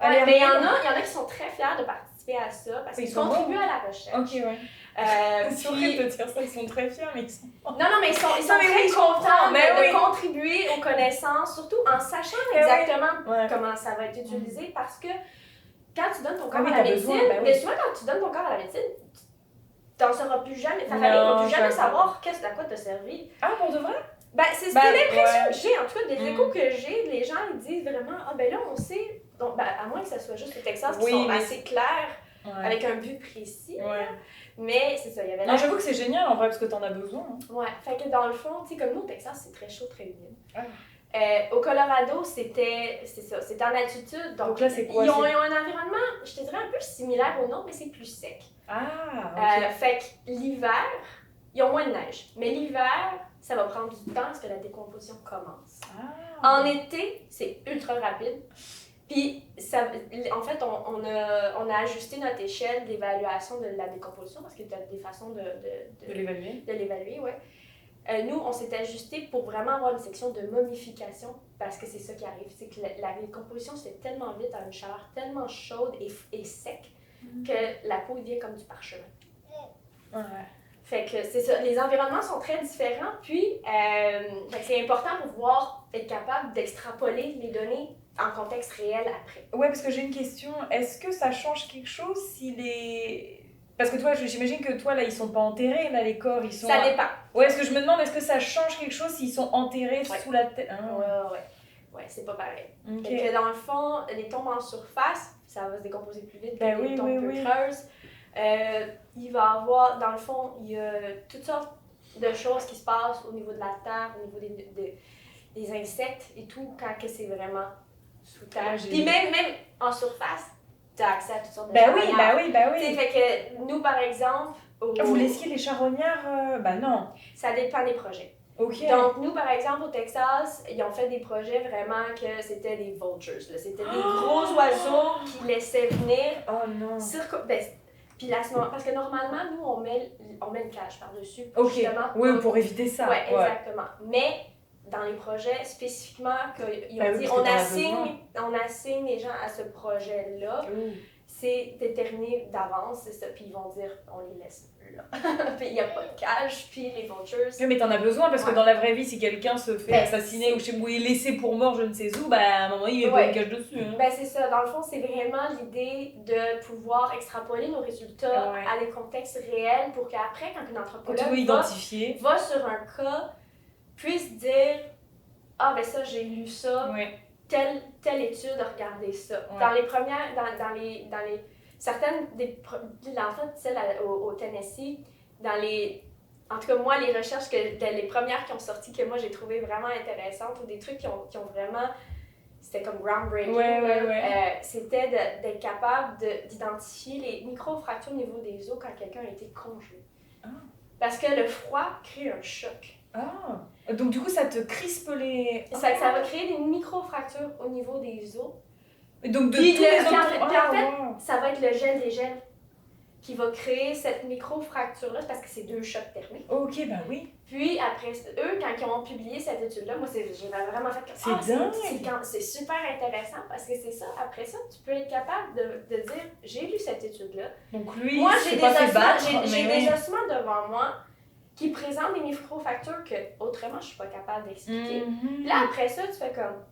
Mais il y en a qui sont très fiers de participer à ça, parce qu'ils contribuent à la recherche. Ok, ouais. C'est horrible de dire ça, ils sont très fiers, mais ils sont... Non, mais ils sont très contents de contribuer aux connaissances, surtout en sachant exactement comment ça va être utilisé, parce que quand tu donnes ton corps à la médecine, mais souvent quand tu donnes ton corps à la médecine, tu n'en sauras plus jamais, ta famille ne va plus jamais savoir à quoi te servir. Ah, pour de vrai? C'est l'impression que j'ai, en tout cas, des échos que j'ai, les gens ils disent vraiment, là on sait, donc, à moins que ce soit juste le Texas qui sont assez clairs, avec un but précis. Mais c'est ça, il y avait... Non, j'avoue que c'est génial en vrai, parce que t'en as besoin. Ouais, fait que dans le fond, tu sais, comme nous au Texas, c'est très chaud, très humide. Au Colorado, c'était en altitude, donc là, c'est quoi? Ils ont un environnement, je te dirais, un peu similaire au nôtre, mais c'est plus sec. Fait que l'hiver, ils ont moins de neige, mais l'hiver, ça va prendre du temps parce que la décomposition commence. En été, c'est ultra rapide. Puis, en fait, on a ajusté notre échelle d'évaluation de la décomposition parce qu'il y a des façons de l'évaluer, ouais. Nous, on s'est ajusté pour vraiment avoir une section de momification parce que c'est ça qui arrive. C'est que la décomposition se fait tellement vite à une chaleur tellement chaude et sec que la peau devient comme du parchemin. Fait que c'est ça. Les environnements sont très différents. Puis, c'est important pour pouvoir être capable d'extrapoler les données en contexte réel après. Ouais, parce que j'ai une question. Est-ce que ça change quelque chose si les... Parce que toi, j'imagine que toi, là, ils sont pas enterrés, là, les corps, ils sont... Ça dépend. Ouais, est-ce que je me demande, est-ce que ça change quelque chose s'ils sont enterrés sous la terre? Ouais, c'est pas pareil. Fait que dans le fond, les tombes en surface, ça va se décomposer plus vite que les tombes plus creuses. Il va y avoir, dans le fond, il y a toutes sortes de choses qui se passent au niveau de la terre, au niveau des insectes et tout, quand c'est vraiment sous terre. Puis même en surface, tu as accès à toutes sortes de charognards. Bah oui. Fait que nous, par exemple... Vous laissiez les charognards? Non. Ça dépend des projets. Okay. Donc, nous, par exemple, au Texas, ils ont fait des projets vraiment que c'était des vultures. Là. C'était des gros oiseaux qui laissaient venir. Oh non. Puis là, parce que normalement, nous, on met une cage par-dessus. Justement. Oui, pour éviter ça. Oui, exactement. Mais dans les projets, spécifiquement, ils ont dit on assigne les gens à ce projet-là. C'est déterminé d'avance, c'est ça. Puis ils vont dire on les laisse là. Puis il n'y a pas de cage, puis les vultures. Oui, mais t'en as besoin parce que dans la vraie vie, si quelqu'un se fait assassiner ou est laissé pour mort, je ne sais où, à un moment, il n'y a pas une cage dessus. C'est ça. Dans le fond, c'est vraiment l'idée de pouvoir extrapoler nos résultats à des contextes réels pour qu'après, quand une anthropologue va sur un cas, puisse dire ça, j'ai lu ça. Telle étude, regardez ça. Dans les premières, dans les certaines en fait, celle au Tennessee, dans les en tout cas, moi, les recherches, les premières qui ont sorti que moi j'ai trouvé vraiment intéressantes, ou des trucs qui ont vraiment. C'était comme groundbreaking. C'était d'être capable d'identifier les micro-fractures au niveau des os quand quelqu'un a été congelé. Ah. Parce que le froid crée un choc. Ah. Donc du coup, ça te crispe les... Ça va créer des micro-fractures au niveau des os. Et donc de tous les autres... en fait, ça va être le gel des gels qui va créer cette micro-fracture-là, parce que c'est 2 chocs thermiques. Ok, ben oui. Puis après, eux, quand ils ont publié cette étude-là, moi, j'ai vraiment fait comme c'est super intéressant, parce que c'est ça. Après ça, tu peux être capable de dire, j'ai lu cette étude-là. Donc lui, moi, j'ai des ossements devant moi qui présentent des micro-fractures que autrement, je suis pas capable d'expliquer. Puis là, après ça, tu fais comme...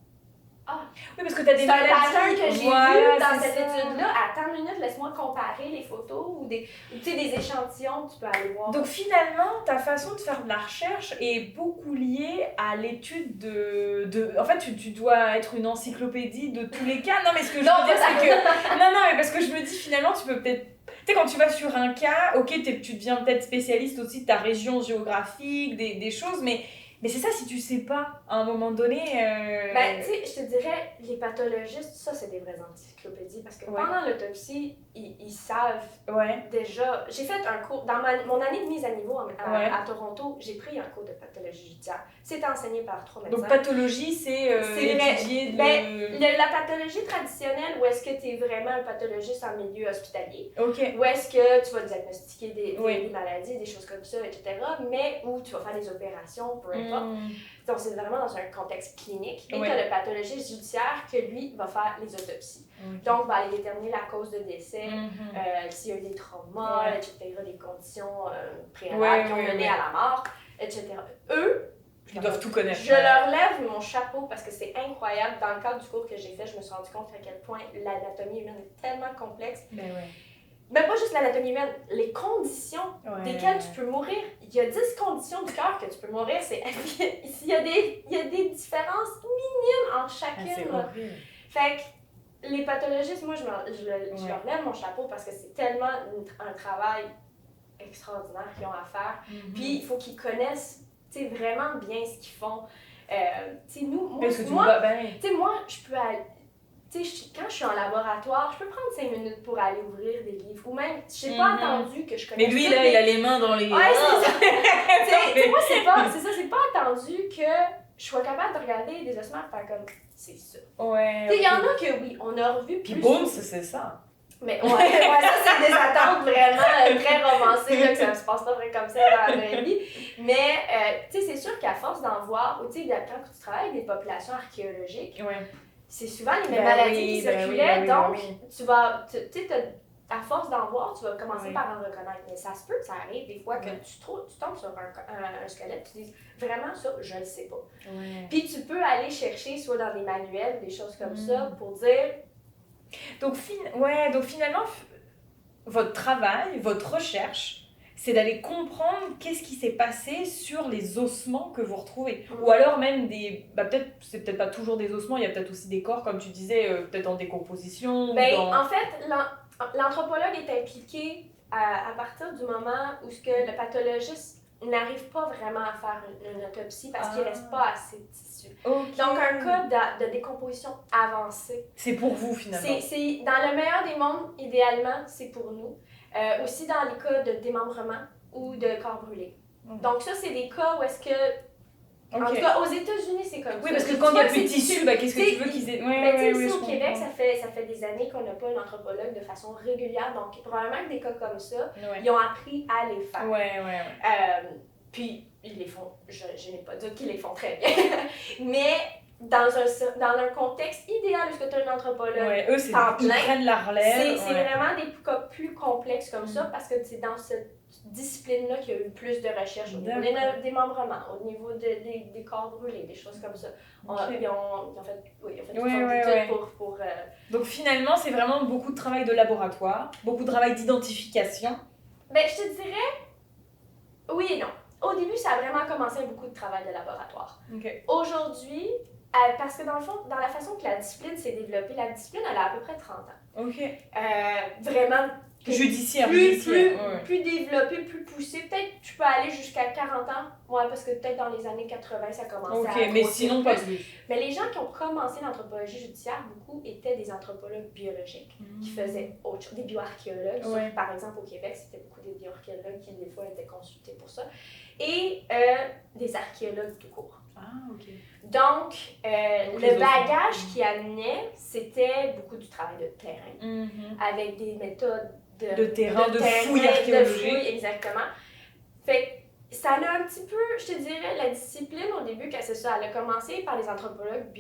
Ah, oui, parce que tu as des maladies. C'est un pattern que j'ai vu dans cette étude-là. Attends une minute, laisse-moi comparer les photos ou des échantillons, tu peux aller voir. Donc finalement, ta façon de faire de la recherche est beaucoup liée à l'étude de... En fait, tu dois être une encyclopédie de tous les cas. Non, mais ce que je veux dire, c'est que... Non, mais parce que je me dis, finalement, tu peux peut-être... Tu sais, quand tu vas sur un cas, ok, tu deviens peut-être spécialiste aussi de ta région géographique, des choses, mais c'est ça, si tu sais pas, à un moment donné... Ben, tu sais, je te dirais, les pathologistes, ça, c'est des vraies encyclopédies, parce que pendant l'autopsie, ils savent déjà... J'ai fait un cours, dans mon année de mise à niveau à Toronto, j'ai pris un cours de pathologie judiciaire. C'était enseigné par 3 médecins. Donc, pathologie, c'est étudier de... la pathologie traditionnelle, où est-ce que tu es vraiment un pathologiste en milieu hospitalier, okay. Où est-ce que tu vas diagnostiquer des maladies, des choses comme ça, etc., mais où tu vas faire des opérations, peu importe. Donc, c'est vraiment dans un contexte clinique. Et tu as le pathologiste judiciaire que lui va faire les autopsies. Donc, va aller déterminer la cause de décès, s'il y a eu des traumas, etc., des conditions préalables qui ont mené à la mort, etc. Eux, ils doivent tout connaître. Je leur lève mon chapeau parce que c'est incroyable. Dans le cadre du cours que j'ai fait, je me suis rendu compte à quel point l'anatomie humaine est tellement complexe. Mais pas juste l'anatomie humaine, les conditions desquelles tu peux mourir. Il y a 10 conditions du cœur que tu peux mourir. Il y a des différences minimes entre chacune. C'est horrible. Fait que les pathologistes, moi, je leur lève mon chapeau parce que c'est tellement un travail extraordinaire qu'ils ont à faire. Puis il faut qu'ils connaissent vraiment bien ce qu'ils font. Moi, je peux aller... quand je suis en laboratoire, je peux prendre 5 minutes pour aller ouvrir des livres. Ou même, j'ai pas attendu que je connaisse. Mais lui, là, il a les mains dans les... Ouais, c'est ça. Moi, c'est pas attendu que je sois capable de regarder des ossements et faire comme, c'est ça. Il y en a que, oui, on a revu plus... Puis boum, c'est ça. Mais ça, c'est des attentes vraiment très romancées, là, que ça se passe pas vrai comme ça dans la vraie vie. Mais, c'est sûr qu'à force d'en voir, ou quand tu travailles avec des populations archéologiques, c'est souvent les mêmes maladies qui circulaient, donc tu vas, à force d'en voir, tu vas commencer par en reconnaître. Mais ça se peut que ça arrive des fois que tu tombes sur un squelette, tu dis vraiment ça, je le sais pas. Puis tu peux aller chercher soit dans des manuels, des choses comme ça, pour dire... Donc finalement, votre travail, votre recherche, c'est d'aller comprendre qu'est-ce qui s'est passé sur les ossements que vous retrouvez. Ou alors même c'est peut-être pas toujours des ossements, il y a peut-être aussi des corps, comme tu disais, peut-être en décomposition. En fait, l'anthropologue est impliqué à partir du moment où le pathologiste n'arrive pas vraiment à faire une autopsie parce qu'il ne reste pas assez de tissu. Donc, un cas de décomposition avancée. C'est pour vous, finalement. C'est dans le meilleur des mondes, idéalement, c'est pour nous. Aussi dans les cas de démembrement ou de corps brûlés. Donc, ça, c'est des cas où est-ce que... En tout cas, aux États-Unis, c'est comme ça. Oui, parce que quand il n'y a plus de tissu, qu'est-ce que tu veux qu'ils aient... Ici au Québec, ça fait des années qu'on n'a pas un anthropologue de façon régulière. Donc, probablement que des cas comme ça, ils ont appris à les faire. Puis, ils les font... Je n'ai pas dit qu'ils les font très bien. Mais... Dans un contexte idéal où tu as un anthropologue eux, ils prennent la relève. C'est vraiment des cas plus complexes comme ça parce que c'est dans cette discipline-là qu'il y a eu plus de recherches au niveau des démembrements, au niveau des corps brûlés, des choses comme ça. Ils ont fait toutes sortes d'études pour... Donc finalement, c'est vraiment beaucoup de travail de laboratoire, beaucoup de travail d'identification. Ben, je te dirais oui et non. Au début, ça a vraiment commencé avec beaucoup de travail de laboratoire. Aujourd'hui, parce que dans le fond, dans la façon que la discipline s'est développée, la discipline, elle a à peu près 30 ans. Vraiment Judiciaire, plus développé, plus poussé. Peut-être tu peux aller jusqu'à 40 ans. Ouais, parce que peut-être dans les années 80, ça commençait à... Ok, mais sinon pas plus. Mais les gens qui ont commencé l'anthropologie judiciaire, beaucoup étaient des anthropologues biologiques qui faisaient autre chose, des bioarchéologues. Ouais. Par exemple, au Québec, c'était beaucoup des bioarchéologues qui, des fois, étaient consultés pour ça. Et des archéologues tout court. Ah, ok. Donc, le bagage qui amenait, c'était beaucoup du travail de terrain, avec des méthodes de terrain, de fouilles archéologiques. Exactement. Fait que ça a un petit peu, je te dirais, la discipline au début, quand c'est ça, elle a commencé par les anthropologues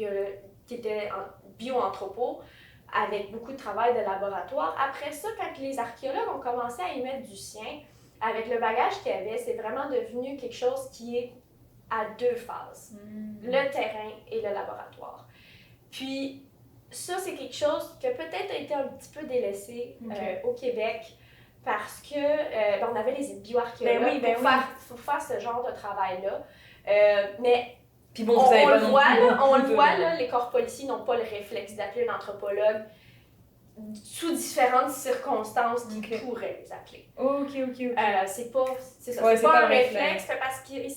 qui étaient bio-anthropos, avec beaucoup de travail de laboratoire. Après ça, quand les archéologues ont commencé à y mettre du sien, avec le bagage qu'il y avait, c'est vraiment devenu quelque chose qui est à deux phases, le terrain et le laboratoire. Puis ça, c'est quelque chose qui a peut-être été un petit peu délaissé au Québec parce que on avait les bioarchéologues pour faire ce genre de travail-là. Mais puis bon, on le voit, là, les corps policiers n'ont pas le réflexe d'appeler un anthropologue sous différentes circonstances qui pourraient les appeler. Ok. C'est pas un réflexe parce qu'ils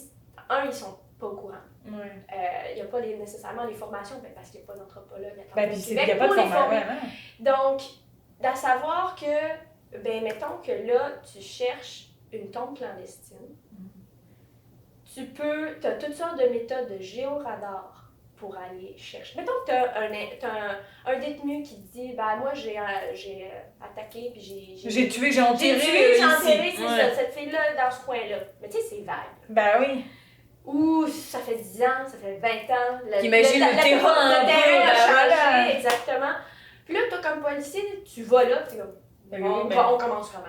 sont pas au courant. Il n'y a pas nécessairement les formations, parce qu'il n'y a pas d'anthropologue à Québec il n'y a pas de formation. Donc, d'à savoir que, mettons que là, tu cherches une tombe clandestine, tu as toutes sortes de méthodes de géoradar pour aller chercher. Mettons que tu as un détenu qui te dit, moi j'ai attaqué, puis j'ai tué, j'ai enterré, c'est cette fille-là dans ce coin-là. Mais tu sais, c'est vague. Oui. Ou ça fait 10 ans, ça fait 20 ans. T'imagines le terrain a changé, exactement. Puis là, toi, comme policier, tu vas là, puis on commence comment?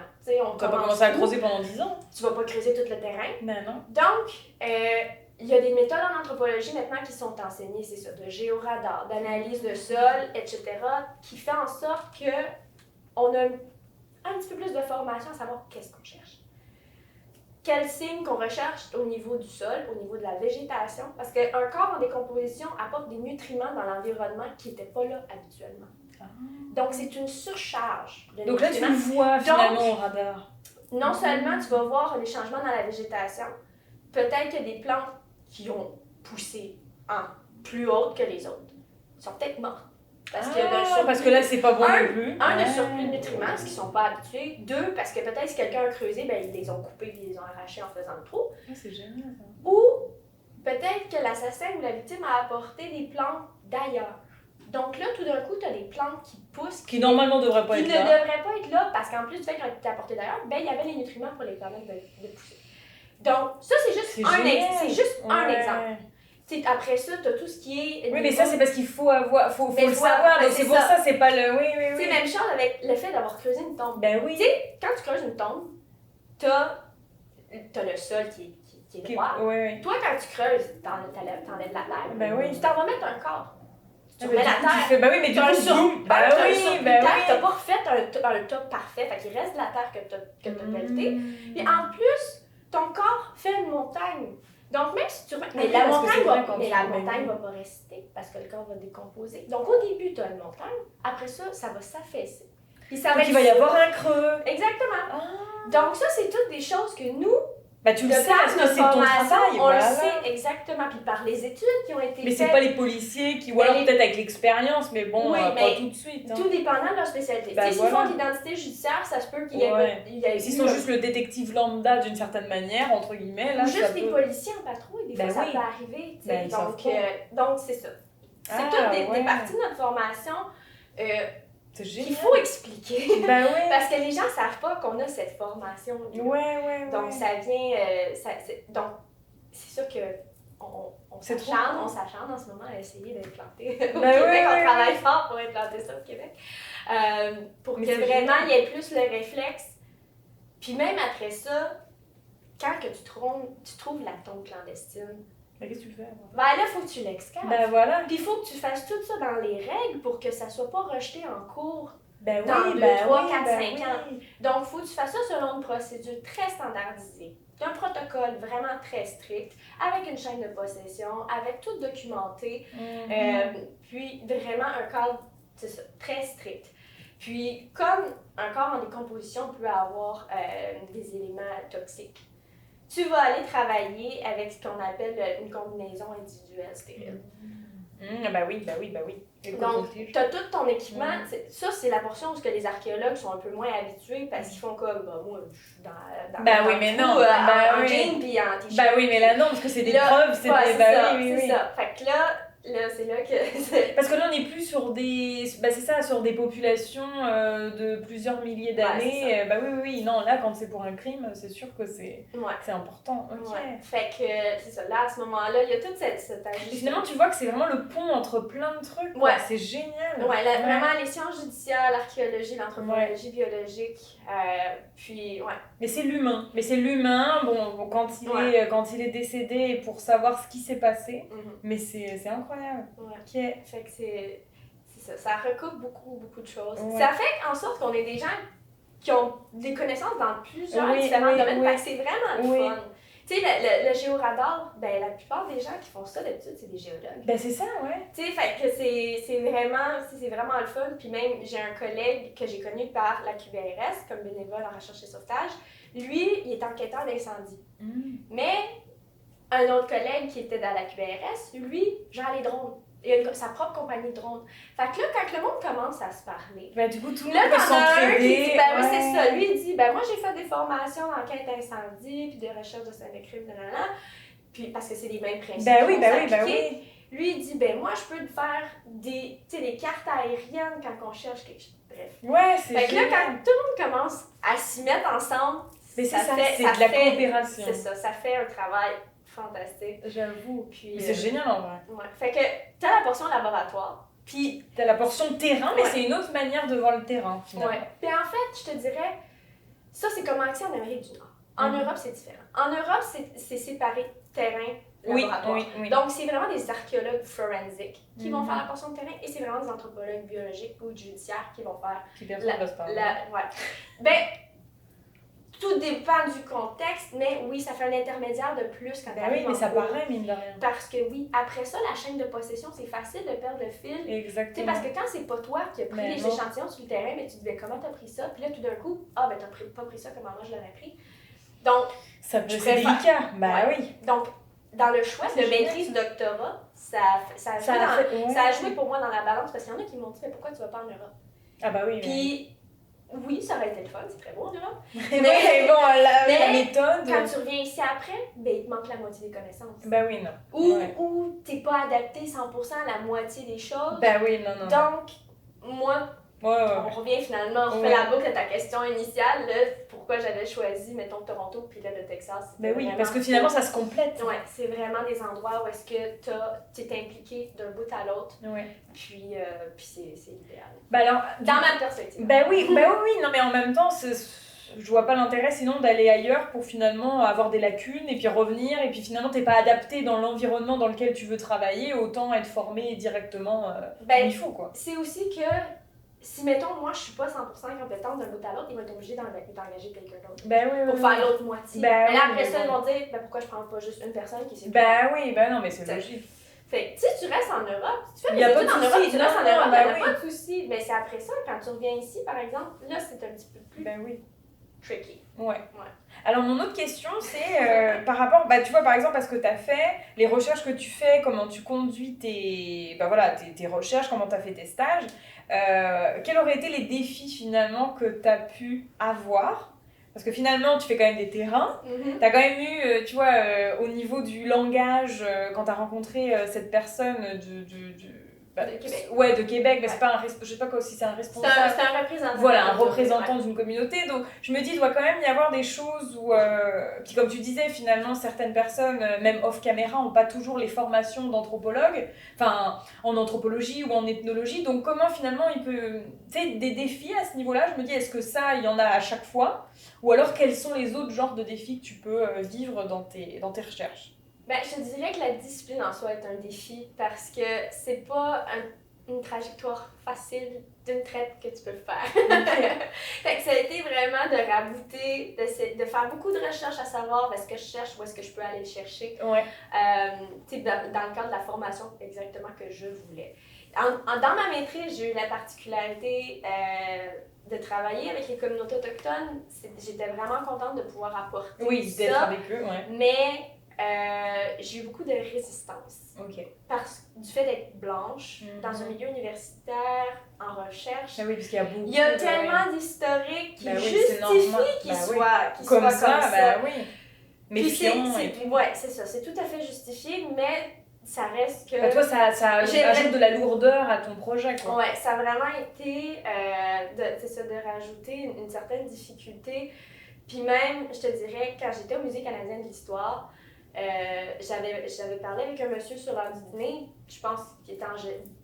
On va pas commencer à creuser pendant 10 ans. Tu vas pas creuser tout le terrain. Non. Donc, il y a des méthodes en anthropologie maintenant qui sont enseignées, c'est ça, de géoradar, d'analyse de sol, etc., qui fait en sorte qu'on a un petit peu plus de formation à savoir qu'est-ce qu'on cherche. Quels signes qu'on recherche au niveau du sol, au niveau de la végétation, parce qu'un corps en décomposition apporte des nutriments dans l'environnement qui n'étaient pas là habituellement. Donc, c'est une surcharge de nutriments. Donc là, tu le vois finalement au radar. Non seulement tu vas voir les changements dans la végétation, peut-être qu'il y a des plantes qui ont poussé plus hautes que les autres. Ils sont peut-être mortes. Parce que là, c'est pas bon non plus. De surplus de nutriments, parce qu'ils sont pas habitués. 2, parce que peut-être si quelqu'un a creusé, ils les ont coupés et ils les ont arrachés en faisant le trou. C'est génial, ça. Ou peut-être que l'assassin ou la victime a apporté des plantes d'ailleurs. Donc là, tout d'un coup, tu as des plantes qui poussent. Qui normalement ne devraient pas être là. Qui ne devraient pas être là, parce qu'en plus du fait qu'elles étaient apportées d'ailleurs, il y avait les nutriments pour les permettre de pousser. Donc, ça, c'est juste un exemple. T'sais, après ça, tu as tout ce qui est... Oui, mais ça, c'est parce qu'il faut le savoir. Donc, c'est pour ça, c'est pas le... Oui. C'est même chose avec le fait d'avoir creusé une tombe. Oui. Tu sais, quand tu creuses une tombe, t'as le sol qui est droit. Oui. Toi, quand tu creuses, t'enlèves la terre. Tu t'en vas mettre un corps. Tu remets la terre. Mais tu as un surplus. T'as pas refait un top parfait. Fait qu'il reste de la terre que t'as pelletée. Puis en plus, ton corps fait une montagne. Donc, même si tu... Mais la montagne va pas rester parce que le corps va décomposer. Donc, au début, tu as une montagne. Après ça, ça va s'affaisser. Puis il va y avoir un creux. Exactement. Donc, ça, c'est toutes des choses que nous... tu le sais parce que c'est ton travail. On le sait exactement. Puis par les études qui ont été faites... Mais c'est pas les policiers qui... Ou alors peut-être avec l'expérience, mais bon, pas tout de suite. Tout dépendant de leur spécialité. S'ils font de l'identité judiciaire, ça se peut qu'il y ait... S'ils sont juste le détective lambda d'une certaine manière, entre guillemets, là, ou juste des policiers en patrouille, des fois ça peut arriver. Donc c'est ça. C'est toutes des parties de notre formation qu'il faut expliquer. Parce que les gens ne savent pas qu'on a cette formation. Donc ça vient... donc c'est sûr que on s'acharne en ce moment à essayer d'implanter au Québec. On travaille fort pour implanter ça au Québec. Pour que vraiment il y ait plus le réflexe. Puis même après ça, quand que tu trouves la tombe clandestine, qu'est-ce que tu fais? Là, il faut que tu l'excaves. Puis il faut que tu fasses tout ça dans les règles pour que ça ne soit pas rejeté en cours dans 2, 3, 4, 5 ans. Donc, il faut que tu fasses ça selon une procédure très standardisée. Un protocole vraiment très strict, avec une chaîne de possession, avec tout documenté, puis vraiment un cadre très strict. Puis, comme un corps en décomposition peut avoir des éléments toxiques, tu vas aller travailler avec ce qu'on appelle une combinaison individuelle stérile. Bah oui. Donc, tu as tout ton équipement. Ça, c'est la portion où les archéologues sont un peu moins habitués parce qu'ils font comme, moi, je suis dans oui, mais trou, non. en jean puis en t-shirt. Bah oui, mais là, non, parce que c'est des preuves. C'est ça. Fait que là, c'est là que... Parce que là, on n'est plus sur des... sur des populations de plusieurs milliers d'années. Oui, non, là, quand c'est pour un crime, c'est sûr que c'est important. Ok. Ouais. Fait que, c'est ça, là, à ce moment-là, il y a toute cette Et finalement, tu vois que c'est vraiment le pont entre plein de trucs. Ouais. C'est génial. Ouais, vraiment, les sciences judiciaires, l'archéologie, l'anthropologie biologique, puis, ouais. Mais c'est l'humain, bon quand il est décédé, pour savoir ce qui s'est passé. Mais c'est incroyable. Ouais. Okay. Fait que c'est ça. Ça recoupe beaucoup de choses. Ouais. Ça fait en sorte qu'on est des gens qui ont des connaissances dans plusieurs différents domaines. Fait que c'est vraiment le fun. Tu sais, le géoradar, ben la plupart des gens qui font ça d'habitude, c'est des géologues. Ben c'est ça, ouais. Tu sais, fait que c'est vraiment le fun. Puis même, j'ai un collègue que j'ai connu par la QVRS, comme bénévole en recherche et sauvetage. Lui, il est enquêteur d'incendie. Mais un autre collègue qui était dans la QVRS, lui, gère les drones. Il a sa propre compagnie de drones. Fait que là, quand le monde commence à se parler... Ben du coup, tout le monde peut s'entraider. Oui, c'est ça. Lui, il dit, moi, j'ai fait des formations d'enquête d'incendie, puis de recherche de scènes de crime, puis parce que c'est les mêmes principes. Ben oui. Lui, il dit, moi, je peux te faire des cartes aériennes quand on cherche quelque chose. Bref. Ouais, c'est fait que là, quand tout le monde commence à s'y mettre ensemble, c'est de la coopération. C'est ça, ça fait un travail fantastique. J'avoue. Puis c'est génial en vrai. Ouais. Fait que t'as la portion laboratoire, puis t'as la portion terrain, mais c'est une autre manière de voir le terrain finalement. Ouais. Puis en fait, je te dirais, ça c'est commencé en Amérique du Nord. En Europe, c'est différent. En Europe, c'est séparé terrain, laboratoire. Oui. Donc c'est vraiment des archéologues forensiques qui vont faire la portion de terrain et c'est vraiment des anthropologues biologiques ou judiciaires qui vont faire tout dépend du contexte, mais oui, ça fait un intermédiaire de plus quand t'arrives mais ça paraît, mine de rien. Parce que oui, après ça, la chaîne de possession, c'est facile de perdre le fil. Exactement. Parce que quand c'est pas toi qui as pris les échantillons sur le terrain, mais tu te dis comment t'as pris ça, puis là, tout d'un coup, t'as pas pris ça comme moi je l'aurais pris. Donc, c'est délicat. Oui. Donc, dans le choix de maîtrise doctorat, ça a joué pour moi dans la balance, parce qu'il y en a qui m'ont dit, mais pourquoi tu vas pas en Europe? Ah bah oui. Puis, oui, ça aurait été le fun, c'est très beau en Europe. Mais la méthode... Quand tu reviens ici après, il te manque la moitié des connaissances. Ben oui, non. Ou t'es pas adapté 100% à la moitié des choses. Ben oui, non. Donc, moi, on revient finalement, on refait la boucle de ta question initiale, là, pourquoi j'avais choisi, mettons, Toronto puis là, le Texas. Ben oui, parce que finalement, ça se complète. Ouais, c'est vraiment des endroits où est-ce que t'es impliqué d'un bout à l'autre. Ouais. Puis c'est idéal. Ben alors, dans ma perspective. Ben oui, non mais en même temps, je vois pas l'intérêt sinon d'aller ailleurs pour finalement avoir des lacunes et puis revenir et puis finalement t'es pas adapté dans l'environnement dans lequel tu veux travailler, autant être formé directement comme il faut quoi. C'est aussi que si, mettons, moi, je suis pas 100% compétente d'un bout à l'autre, ils vont être obligés d'engager quelqu'un d'autre. Ben oui, pour faire l'autre moitié. Mais là, après ça, ils vont dire, pourquoi je prends pas juste une personne qui sait non, mais c'est logique. Fait que, si tu restes en Europe, si tu fais des études en Europe, tu restes en Europe, il n'y a pas de souci. Mais c'est après ça, quand tu reviens ici, par exemple, là, c'est un petit peu plus tricky. Ouais. Alors, mon autre question, c'est par rapport, tu vois, par exemple, à ce que tu as fait, les recherches que tu fais, comment tu conduis tes recherches, comment tu as fait tes stages, quels auraient été les défis, finalement, que tu as pu avoir? Parce que finalement, tu fais quand même des terrains. Tu as quand même eu, tu vois, au niveau du langage, quand tu as rencontré cette personne de Québec. Ouais, de Québec, mais c'est pas je sais pas si c'est un responsable. C'est un représentant. Voilà, un représentant d'une communauté. Donc, je me dis, il doit quand même y avoir des choses où, puis comme tu disais, finalement, certaines personnes, même off-caméra, n'ont pas toujours les formations d'anthropologue, enfin, en anthropologie ou en ethnologie. Donc, comment finalement il peut... Tu sais, des défis à ce niveau-là, je me dis, est-ce que ça, il y en a à chaque fois? Ou alors, quels sont les autres genres de défis que tu peux vivre dans tes recherches? Je te dirais que la discipline en soi est un défi parce que c'est pas une trajectoire facile d'une traite que tu peux faire. Fait que ça a été vraiment de rabouter, de faire beaucoup de recherches à savoir est-ce que je cherche, où est-ce que je peux aller le chercher. Ouais. Dans le cadre de la formation exactement que je voulais. Dans ma maîtrise, j'ai eu la particularité de travailler avec les communautés autochtones. J'étais vraiment contente de pouvoir apporter d'être avec eux, mais j'ai eu beaucoup de résistance. Du fait d'être blanche, dans un milieu universitaire, en recherche. Oui, parce qu'il y a beaucoup. Il y a tellement d'historiques qui justifient qu'ils soient comme ça. Méfiant. Ouais, c'est ça. C'est tout à fait justifié, mais ça reste que... toi, ça ajoute de la lourdeur à ton projet, quoi. Ouais, ça a vraiment été de rajouter une certaine difficulté. Puis même, je te dirais, quand j'étais au Musée canadien de l'histoire, j'avais parlé avec un monsieur sur l'heure du dîner, je pense qu'il était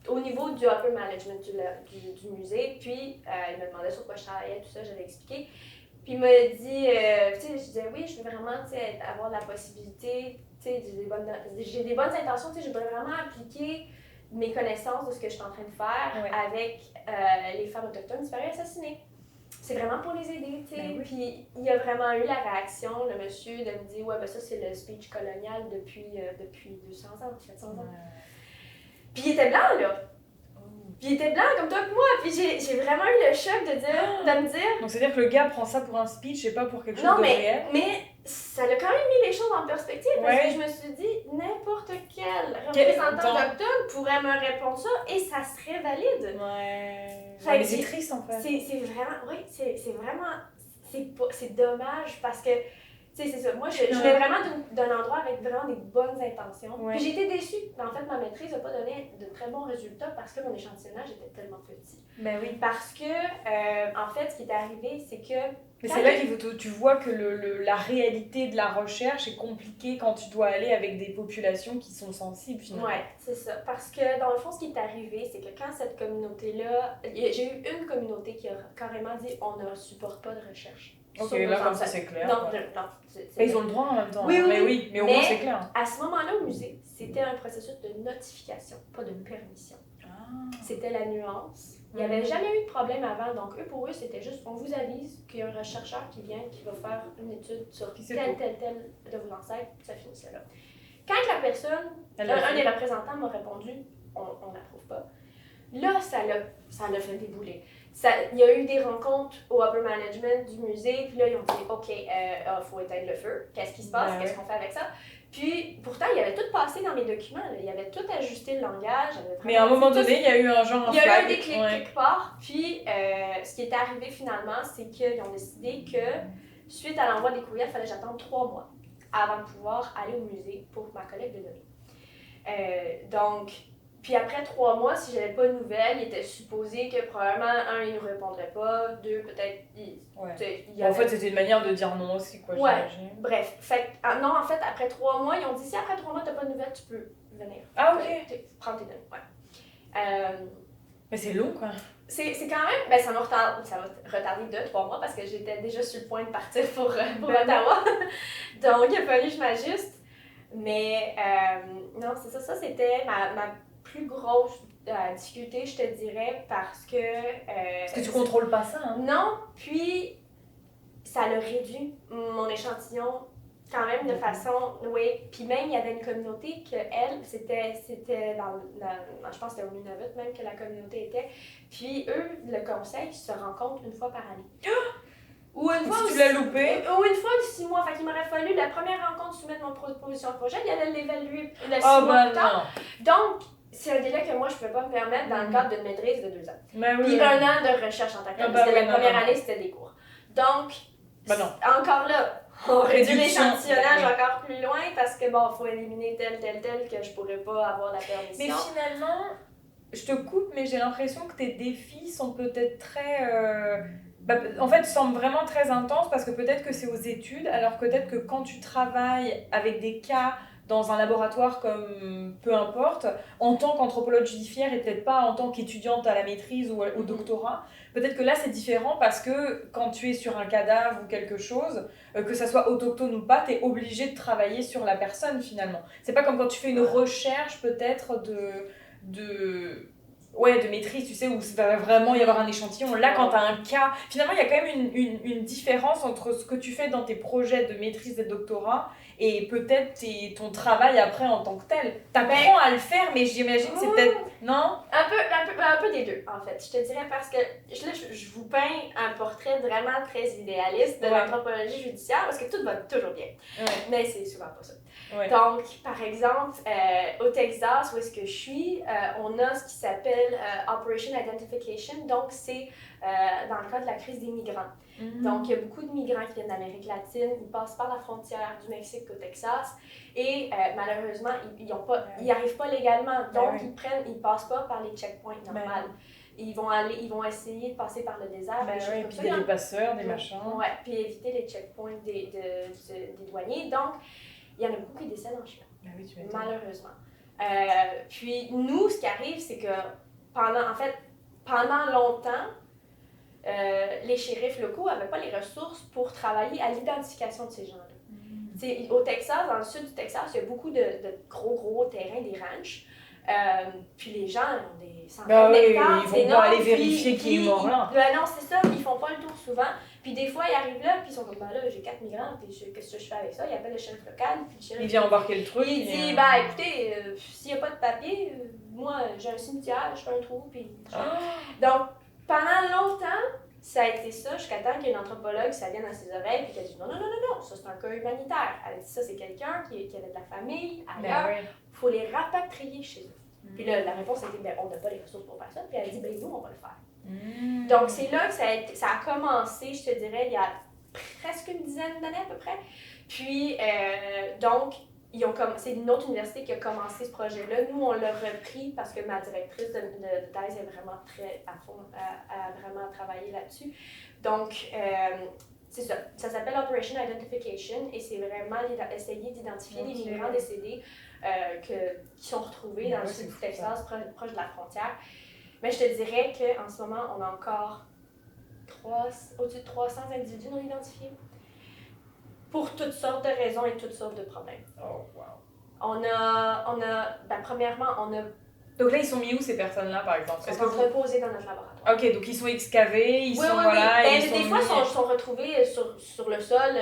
au niveau du upper management du musée, puis il me demandait sur quoi je travaillais, tout ça, j'avais expliqué. Puis il m'a dit, je disais oui, je veux vraiment avoir la possibilité, j'ai des bonnes intentions, je voudrais vraiment appliquer mes connaissances de ce que je suis en train de faire avec les femmes autochtones disparues et assassinées. C'est vraiment pour les aider, Puis il y a vraiment eu la réaction, le monsieur, de me dire, ça c'est le speech colonial depuis 200 ans, 400 ans. Puis il était blanc, là. Puis il était blanc comme toi et moi. Puis j'ai vraiment eu le choc de me dire... Donc c'est-à-dire que le gars prend ça pour un speech et pas pour quelque chose de réel. mais ça a quand même mis les choses en perspective parce que je me suis dit, n'importe quel représentant autochtone pourrait me répondre ça et ça serait valide. Mais c'est triste en fait. C'est vraiment... C'est dommage parce que... c'est ça. Moi, je venais vraiment d'un endroit avec vraiment des bonnes intentions. Puis j'ai été déçue. En fait, ma maîtrise n'a pas donné de très bons résultats parce que mon échantillonnage était tellement petit. Parce que, en fait, ce qui est arrivé, c'est que... Mais c'est là que tu vois que la réalité de la recherche est compliquée quand tu dois aller avec des populations qui sont sensibles, finalement. Oui, c'est ça. Parce que, dans le fond, ce qui est arrivé, c'est que quand cette communauté-là... J'ai eu une communauté qui a carrément dit « on ne supporte pas de recherche ». Là, comme ça, c'est clair. Non. Ils ont le droit en même temps. Oui, mais au moins, c'est clair. À ce moment-là, au musée, c'était un processus de notification, pas de permission. C'était la nuance. Il n'y avait jamais eu de problème avant, donc pour eux, c'était juste, on vous avise qu'il y a un chercheur qui vient, qui va faire une étude sur tel de vos ancêtres, puis ça finissait là. Quand la personne, un des représentants m'a répondu, on n'approuve pas, là, ça l'a fait débouler. Il y a eu des rencontres au upper management du musée, puis là, ils ont dit, OK, il faut éteindre le feu. Qu'est-ce qui se passe? Qu'est-ce qu'on fait avec ça? Puis, pourtant, il y avait tout passé dans mes documents. Là. Il y avait tout ajusté le langage. Mais à un moment donné, il y a eu un genre... Il y a eu un déclic quelque part. Puis, ce qui est arrivé finalement, c'est qu'ils ont décidé que, suite à l'envoi des courriels, il fallait que j'attende 3 mois avant de pouvoir aller au musée pour ma collecte de données. Donc... Puis après 3 mois, si j'avais pas de nouvelles, il était supposé que probablement, il ne nous répondrait pas, 2, peut-être, En fait, c'était une manière de dire non aussi, quoi. Bref. Non, en fait, après 3 mois, ils ont dit, si après 3 mois, t'as pas de nouvelles, tu peux venir. Prends tes données, Mais c'est long, quoi. C'est quand même, ça m'a retardé 2-3 mois parce que j'étais déjà sur le point de partir pour Ottawa. Donc, il a fallu que je m'ajuste. Mais, non, c'est ça. Ça, c'était ma plus grosse difficulté, je te dirais, parce que... parce que tu contrôles pas ça, hein? Non, puis ça l'a réduit mon échantillon quand même de façon... Oui, puis même, il y avait une communauté que elle, c'était je pense que c'était au Nunavut même que la communauté était. Puis eux, le conseil se rencontre une fois par année. Ou une fois tu l'as loupé? Ou une fois de 6 mois. Fait qu'il m'aurait fallu la première rencontre soumettre mon proposition de projet, il allait l'évaluer le 6 mois plus tard. Donc, c'est un délai que moi, je ne pouvais pas me permettre dans le cadre d'une maîtrise de 2 ans. Puis 1 an de recherche en tant que telle. La première année, c'était des cours. Donc, encore là, on réduit l'échantillonnage encore plus loin parce que, il faut éliminer tel que je ne pourrais pas avoir la permission. Mais finalement, je te coupe, mais j'ai l'impression que tes défis sont peut-être très... en fait, semblent vraiment très intenses parce que peut-être que c'est aux études, alors peut-être que quand tu travailles avec des cas dans un laboratoire comme peu importe, en tant qu'anthropologue judiciaire et peut-être pas en tant qu'étudiante à la maîtrise ou au doctorat, peut-être que là c'est différent parce que quand tu es sur un cadavre ou quelque chose, que ça soit autochtone ou pas, tu es obligé de travailler sur la personne finalement. C'est pas comme quand tu fais une recherche peut-être de maîtrise, tu sais, où il va vraiment y avoir un échantillon. Là, quand tu as un cas, finalement, il y a quand même une différence entre ce que tu fais dans tes projets de maîtrise et de doctorat et peut-être ton travail après en tant que tel. T'apprends à le faire, mais j'imagine que c'est peut-être... Non? Un peu des deux, en fait. Je te dirais parce que là, je vous peins un portrait vraiment très idéaliste de l'anthropologie judiciaire parce que tout va toujours bien. Mais c'est souvent pas ça. Donc, par exemple, au Texas, où est-ce que je suis, on a ce qui s'appelle Operation Identification. Donc, c'est dans le cas de la crise des migrants. Donc, il y a beaucoup de migrants qui viennent d'Amérique latine, ils passent par la frontière du Mexique au Texas et malheureusement, ils n'arrivent pas légalement. Donc, ils passent pas par les checkpoints normales. Ils vont essayer de passer par le désert. Puis il y a des passeurs, des machins. Ouais, puis éviter les checkpoints des douaniers. Donc, il y en a beaucoup qui décèdent en chemin, malheureusement. Puis nous, ce qui arrive, c'est que pendant longtemps, les shérifs locaux n'avaient pas les ressources pour travailler à l'identification de ces gens-là. Au Texas, dans le sud du Texas, il y a beaucoup de gros terrains, des ranchs. Puis les gens ont des centaines d'hectares. Ils vont pas aller vérifier qui est mort là. Non, c'est ça, ils font pas le tour souvent. Puis des fois, ils arrivent là, puis ils sont comme, là, j'ai 4 migrants, puis qu'est-ce que je fais avec ça? Ils appellent le shérif local, puis le shérif... Il vient embarquer le truc. Il dit, écoutez, s'il n'y a pas de papier, moi, j'ai un cimetière, je fais un trou, puis... Donc, pendant longtemps, ça a été ça, jusqu'à temps qu'il y ait une anthropologue, ça vienne à ses oreilles, puis qu'elle dit, non, ça c'est un cas humanitaire. Elle a dit, ça c'est quelqu'un qui avait de la famille ailleurs, il faut les rapatrier chez eux. Puis là, la réponse a été, on n'a pas les ressources pour faire ça, puis elle a dit, nous, on va le faire. Donc, c'est là que ça a commencé, je te dirais, il y a presque une dizaine d'années à peu près. Puis, donc, c'est une autre université qui a commencé ce projet-là. Nous, on l'a repris parce que ma directrice de thèse est vraiment très à fond, a vraiment travaillé là-dessus. Donc, c'est ça. Ça s'appelle Operation Identification et c'est vraiment essayer d'identifier les migrants décédés qui sont retrouvés dans le sud du Texas, proche de la frontière. Mais je te dirais qu'en ce moment, on a encore au-dessus de 300 individus non identifiés pour toutes sortes de raisons et toutes sortes de problèmes. Oh, wow. Premièrement, Donc là, ils sont mis où ces personnes-là, par exemple? Ils sont reposés dans notre laboratoire. Ok, donc ils sont excavés, ils sont des fois, ils sont retrouvés sur le sol,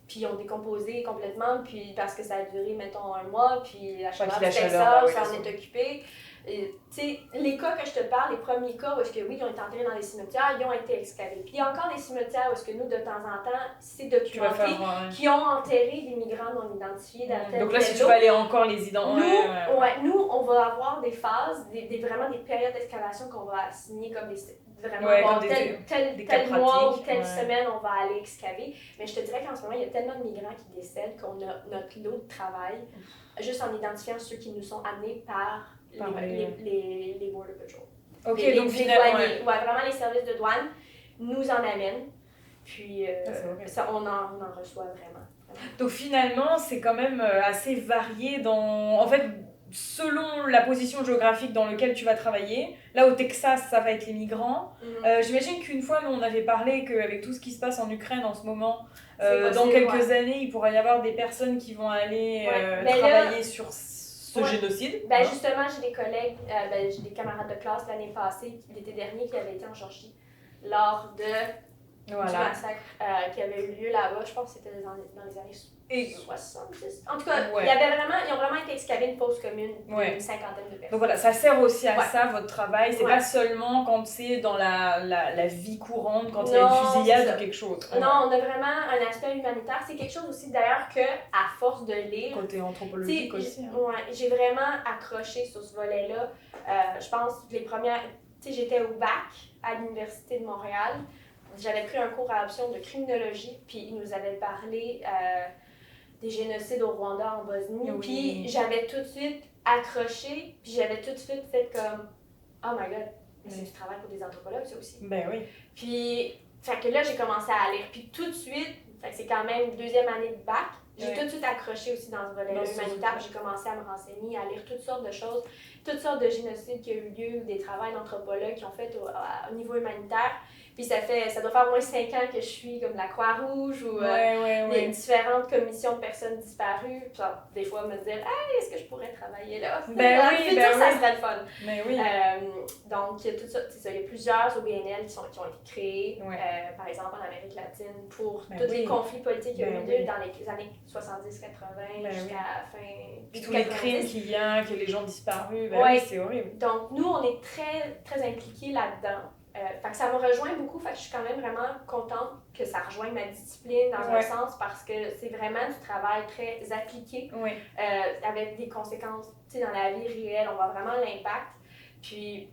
puis ils ont décomposé complètement, puis parce que ça a duré, mettons, un mois, puis la chaleur du Texas, ça en est occupé. Tu sais, les cas que je te parle, les premiers cas où est-ce que ils ont été enterrés dans les cimetières, ils ont été excavés. Puis il y a encore des cimetières où est-ce que nous, de temps en temps, c'est documenté, qui ont enterré des migrants non identifiés dans tel. Donc là, si tu vas aller encore les identifier. Nous, on va avoir des phases, vraiment des périodes d'excavation qu'on va assigner comme tel mois ou telle semaine, on va aller excaver. Mais je te dirais qu'en ce moment, il y a tellement de migrants qui décèdent qu'on a notre lot de travail, juste en identifiant ceux qui nous sont amenés par les Border Patrol. Ok, donc finalement... vraiment les services de douane nous en amènent, puis on en reçoit vraiment. Donc finalement, c'est quand même assez varié en fait, selon la position géographique dans laquelle tu vas travailler. Là, au Texas, ça va être les migrants. J'imagine qu'une fois, nous, on avait parlé qu'avec tout ce qui se passe en Ukraine en ce moment, dans quelques années, il pourrait y avoir des personnes qui vont aller travailler sur ce génocide. Justement, j'ai des collègues, j'ai des camarades de classe l'année passée, l'été dernier, qui avaient été en Georgie lors du massacre qui avait eu lieu là-bas. Je pense que c'était dans les années 70. En tout cas, ils ont vraiment été excavés une fosse commune d'une cinquantaine de personnes. Donc voilà, ça sert aussi à ça, votre travail. C'est pas seulement quand c'est dans la vie courante, quand il y a une fusillade ou quelque chose. Non, on a vraiment un aspect humanitaire. C'est quelque chose aussi d'ailleurs que, à force de lire... Côté anthropologique aussi. J'ai vraiment accroché sur ce volet-là. Je pense que les premières... Tu sais, j'étais au bac à l'Université de Montréal. J'avais pris un cours à option de criminologie, puis ils nous avaient parlé des génocides au Rwanda, en Bosnie. Puis j'avais tout de suite accroché, puis j'avais tout de suite fait comme « Oh my God, c'est du travail pour des anthropologues, ça aussi. » Ben oui. Puis, fait que là, j'ai commencé à lire. Puis tout de suite, fait que c'est quand même 2e année de bac, j'ai tout de suite accroché aussi dans ce volet-là humanitaire. Puis j'ai commencé à me renseigner, à lire toutes sortes de choses, toutes sortes de génocides qui ont eu lieu, des travaux d'anthropologues qui ont fait au niveau humanitaire. Puis ça doit faire au moins 5 ans que je suis comme la Croix-Rouge ou les différentes commissions de personnes disparues. Puis, des fois, me dire, hey, est-ce que je pourrais travailler là? Ça serait le fun. Mais oui. Donc, tout ça, il y a plusieurs OBNL qui ont été créés, par exemple en Amérique latine, pour tous les conflits politiques qu'il y a eu lieu dans les années 70-80 jusqu'à la fin. Puis tous les crimes qu'il y a, que les gens disparus, c'est horrible. Donc, nous, on est très, très impliqués là-dedans. Fait que ça me rejoint beaucoup, fait que je suis quand même vraiment contente que ça rejoigne ma discipline dans un sens parce que c'est vraiment du travail très appliqué avec des conséquences dans la vie réelle, on voit vraiment l'impact. Puis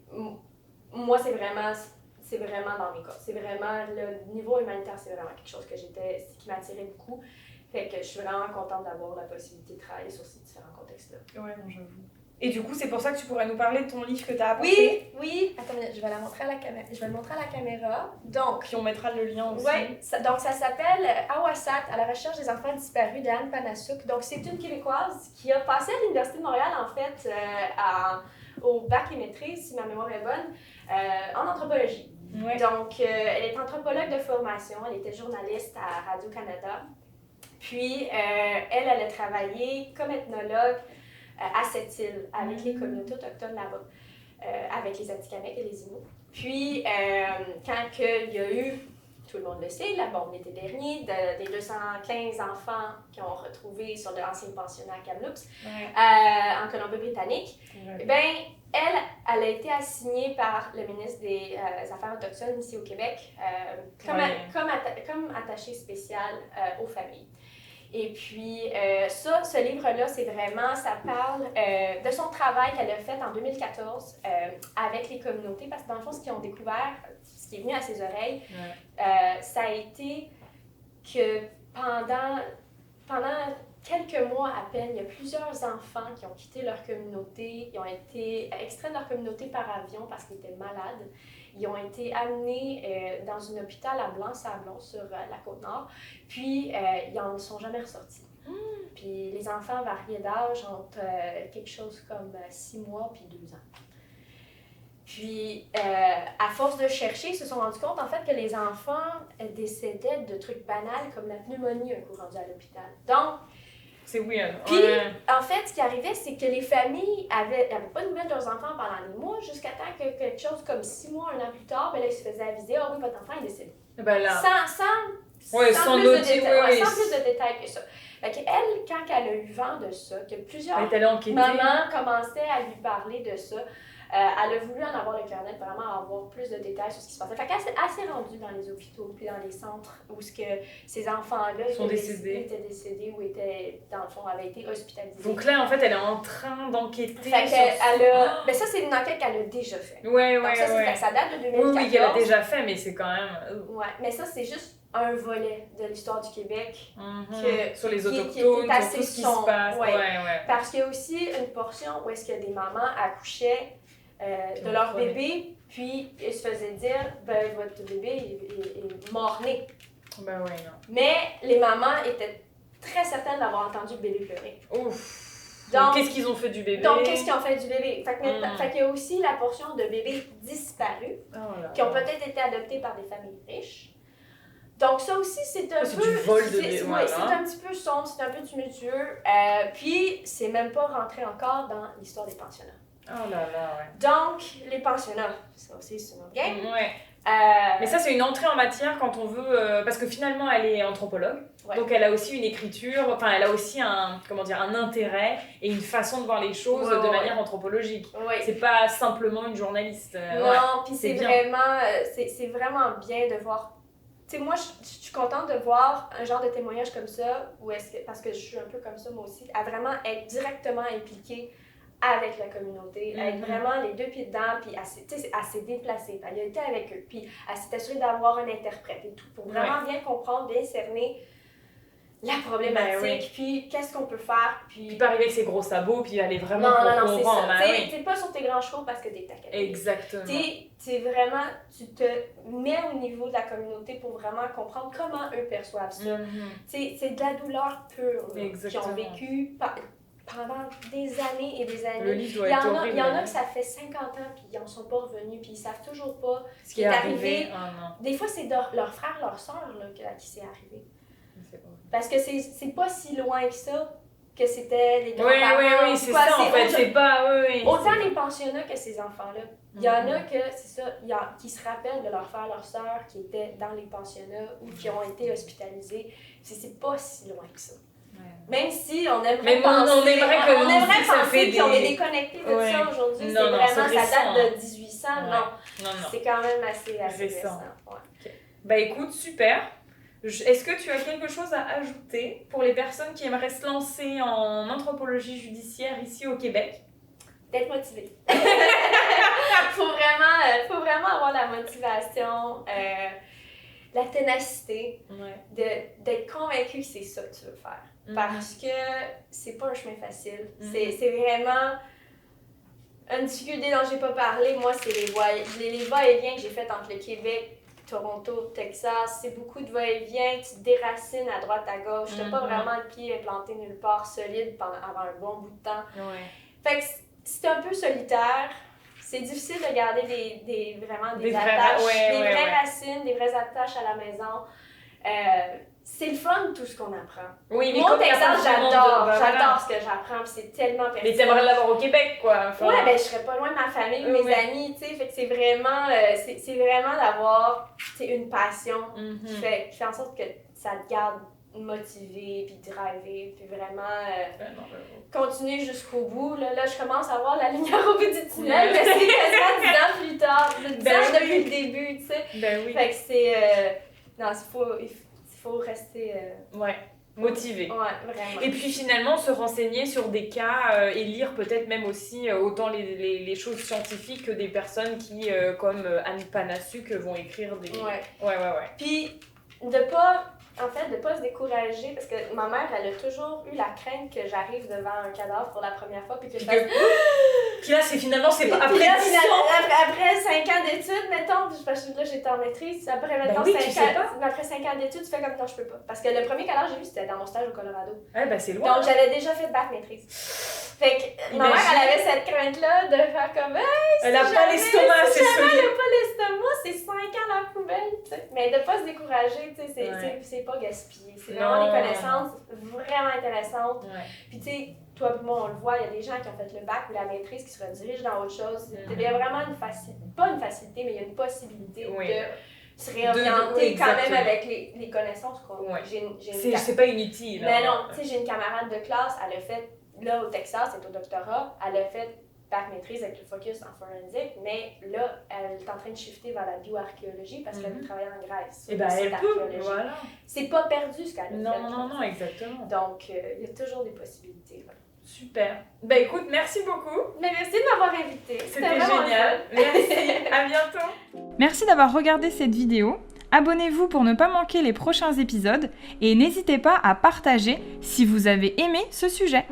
moi, c'est vraiment dans mes cas. C'est vraiment, le niveau humanitaire, c'est vraiment quelque chose qui m'attirait beaucoup. Fait que je suis vraiment contente d'avoir la possibilité de travailler sur ces différents contextes-là. Ouais, non, j'avoue. Et du coup, c'est pour ça que tu pourrais nous parler de ton livre que tu as apporté. Oui. Attends, je vais le montrer à la caméra. Donc, puis on mettra le lien aussi. Oui, donc ça s'appelle Awasat, à la recherche des enfants disparus d'Anne Panassouk. Donc, c'est une Québécoise qui a passé à l'Université de Montréal, en fait, au bac et maîtrise, si ma mémoire est bonne, en anthropologie. Ouais. Donc, elle est anthropologue de formation, elle était journaliste à Radio-Canada. Puis, elle a travaillé comme ethnologue à cette île, avec les communautés autochtones là-bas, avec les Atikamekw et les Inuits. Puis, quand il y a eu, tout le monde le sait, la bombe l'été dernier, des 215 enfants qui ont retrouvé sur l'ancien pensionnat à Kamloops, en Colombie-Britannique, elle a été assignée par le ministre des Affaires autochtones ici au Québec comme attachée spéciale aux familles. Et puis, ce livre-là, ça parle de son travail qu'elle a fait en 2014 avec les communautés, parce que dans le fond, ce qu'ils ont découvert, ce qui est venu à ses oreilles, ça a été que pendant quelques mois à peine, il y a plusieurs enfants qui ont quitté leur communauté, ils ont été extraits de leur communauté par avion parce qu'ils étaient malades. Ils ont été amenés dans un hôpital à Blanc-Sablon sur la Côte-Nord, puis ils n'en sont jamais ressortis. Puis les enfants variaient d'âge entre quelque chose comme 6 mois puis 2 ans. Puis, à force de chercher, ils se sont rendus compte en fait que les enfants décédaient de trucs banals comme la pneumonie un coup rendu à l'hôpital. Donc, c'est weird. Puis, en fait, ce qui arrivait, c'est que les familles avaient pas de nouvelles de leurs enfants pendant des mois, jusqu'à temps que quelque chose comme 6 mois, 1 an plus tard, là, ils se faisaient aviser, ah oui, votre enfant est décédé. Sans plus de détails que ça. Fait qu'elle, quand elle a eu vent de ça, que plusieurs mamans commençaient à lui parler de ça, elle a voulu en avoir le cœur net, vraiment avoir plus de détails sur ce qui se passait. Fait qu'elle s'est rendue dans les hôpitaux puis dans les centres où ces enfants-là étaient décédés ou dans le fond, avaient été hospitalisés. Donc là, en fait, elle est en train d'enquêter fait mais ça, c'est une enquête qu'elle a déjà faite. Ça date de 2014. Oui, qu'elle a déjà fait, mais c'est quand même... Ouais, mais ça, c'est juste un volet de l'histoire du Québec sur les autochtones, sur tout ce qui se passe. Parce qu'il y a aussi une portion où est-ce que des mamans accouchaient de leur bébé, puis ils se faisaient dire votre bébé est mort-né. Mais les mamans étaient très certaines d'avoir entendu le bébé pleurer. Ouf! Donc, qu'est-ce qu'ils ont fait du bébé? Donc, qu'est-ce qu'ils ont fait du bébé? Fait qu'il y a aussi la portion de bébés disparus qui ont peut-être été adoptés par des familles riches. Donc, ça aussi, c'est un peu... C'est du vol de bébé. Oui, c'est un petit peu sombre, c'est un peu tumultueux. Puis, c'est même pas rentré encore dans l'histoire des pensionnats. Oh là là, Donc, les pensionnats, ça aussi, c'est une autre game. Mais ça, c'est une entrée en matière quand on veut... parce que finalement, elle est anthropologue. Donc, elle a aussi une écriture, enfin, elle a aussi un intérêt et une façon de voir les choses de manière anthropologique. C'est pas simplement une journaliste. Non, puis c'est vraiment bien de voir... Tu sais, moi, je suis contente de voir un genre de témoignage comme ça, parce que je suis un peu comme ça, moi aussi, à vraiment être directement impliquée avec la communauté, être vraiment les 2 pieds dedans, puis elle s'est déplacée, elle a été avec eux, puis elle s'est assurée d'avoir un interprète et tout, pour vraiment bien comprendre, bien cerner la problématique, puis qu'est-ce qu'on peut faire, puis pas arriver avec ses gros sabots, puis aller vraiment comprendre. T'es pas sur tes grands chevaux parce que t'es académique. Exactement. T'es vraiment, tu te mets au niveau de la communauté pour vraiment comprendre comment eux perçoivent ça. C'est de la douleur pure qu'ils ont vécu pendant des années et des années. Le livre doit Il y être en a, horrible. il y en a que ça fait 50 ans puis ils en sont pas revenus puis ils savent toujours pas Ce qui est arrivé. Ah non. Des fois, c'est leur frère, leur soeur à qui c'est arrivé. C'est horrible. Parce que c'est pas si loin que ça, que c'était les Oui, grands-parents. oui, c'est ça en fait. C'est pas. Oui, autant les pensionnats que ces enfants-là. Il y en a que, c'est ça, qui se rappellent de leur frère, leur soeur qui étaient dans les pensionnats ou qui ont été hospitalisés. C'est pas si loin que ça. Ouais. Même si on aimerait penser qu'on est déconnecté de ça aujourd'hui, c'est vraiment, ça date de 1800, non. C'est quand même assez récent. Ouais. Okay. Bah écoute, super. Est-ce que tu as quelque chose à ajouter pour les personnes qui aimeraient se lancer en anthropologie judiciaire ici au Québec? D'être motivé. faut vraiment avoir la motivation, la ténacité, d'être convaincu que c'est ça que tu veux faire. Parce que c'est pas un chemin facile. C'est vraiment une difficulté dont j'ai pas parlé. Moi, c'est les va-et-vient que j'ai fait entre le Québec, Toronto, Texas. C'est beaucoup de va-et-vient. Tu te déracines à droite, à gauche. T'as pas vraiment le pied implanté nulle part solide avant un bon bout de temps. Fait que c'est un peu solitaire. C'est difficile de garder des vraies racines, des vraies attaches à la maison. C'est le fun tout ce qu'on apprend. Oui, mais moi, Texas, j'adore ce que j'apprends, puis c'est tellement pertinent. Mais t'aimerais l'avoir au Québec, quoi. Enfin... Ouais, ben je serais pas loin de ma famille, mes amis, tu sais, fait que c'est vraiment d'avoir, une passion qui fait en sorte que ça te garde motivé, puis drivé, puis vraiment continuer jusqu'au bout. Là, je commence à voir la lumière au bout du tunnel, mais c'est quasiment 10 ans plus tard, 10 ans depuis le début, tu sais. Fait que c'est... non, il faut rester... motivé. Ouais, vraiment. Et puis finalement, se renseigner sur des cas et lire peut-être même aussi autant les choses scientifiques que des personnes qui, comme Anne Panassuk, vont écrire des... Ouais. Puis, de pas se décourager, parce que ma mère, elle a toujours eu la crainte que j'arrive devant un cadavre pour la première fois, puis que je fasse... Puis là, c'est pas... Après 5 ans d'études, mettons, parce que là, j'étais en maîtrise, après, mettons, 5 ans d'études, tu fais comme non, je peux pas. Parce que le premier cadavre que j'ai vu, c'était dans mon stage au Colorado. Ouais, ben c'est loin. Donc, j'avais déjà fait bac maîtrise. Fait que ma mère, elle avait cette crainte-là de faire comme, elle a pas l'estomac, c'est solide. Elle a pas l'estomac, c'est 5 ans à la poubelle, tu sais. Mais de pas se décourager, tu sais, c'est pas gaspillé. C'est vraiment des connaissances vraiment intéressantes. Puis, tu sais, toi et moi, on le voit, il y a des gens qui ont fait le bac ou la maîtrise qui se redirigent dans autre chose. Il y a vraiment pas une facilité, mais il y a une possibilité de se réorienter quand même avec les connaissances qu'on a. C'est pas inutile. Mais non, tu sais, j'ai une camarade de classe, elle a fait, là au Texas, c'est au doctorat, elle a fait bac maîtrise avec le focus en forensique, mais là, elle est en train de shifter vers la bioarchéologie parce qu'elle veut travailler en Grèce. Et ben elle peut, voilà. C'est pas perdu ce qu'elle a fait. Non, exactement. Donc, il y a toujours des possibilités. Voilà. Super. Ben écoute, merci beaucoup. Mais merci de m'avoir invitée. C'était génial. Merci. À bientôt. Merci d'avoir regardé cette vidéo. Abonnez-vous pour ne pas manquer les prochains épisodes et n'hésitez pas à partager si vous avez aimé ce sujet.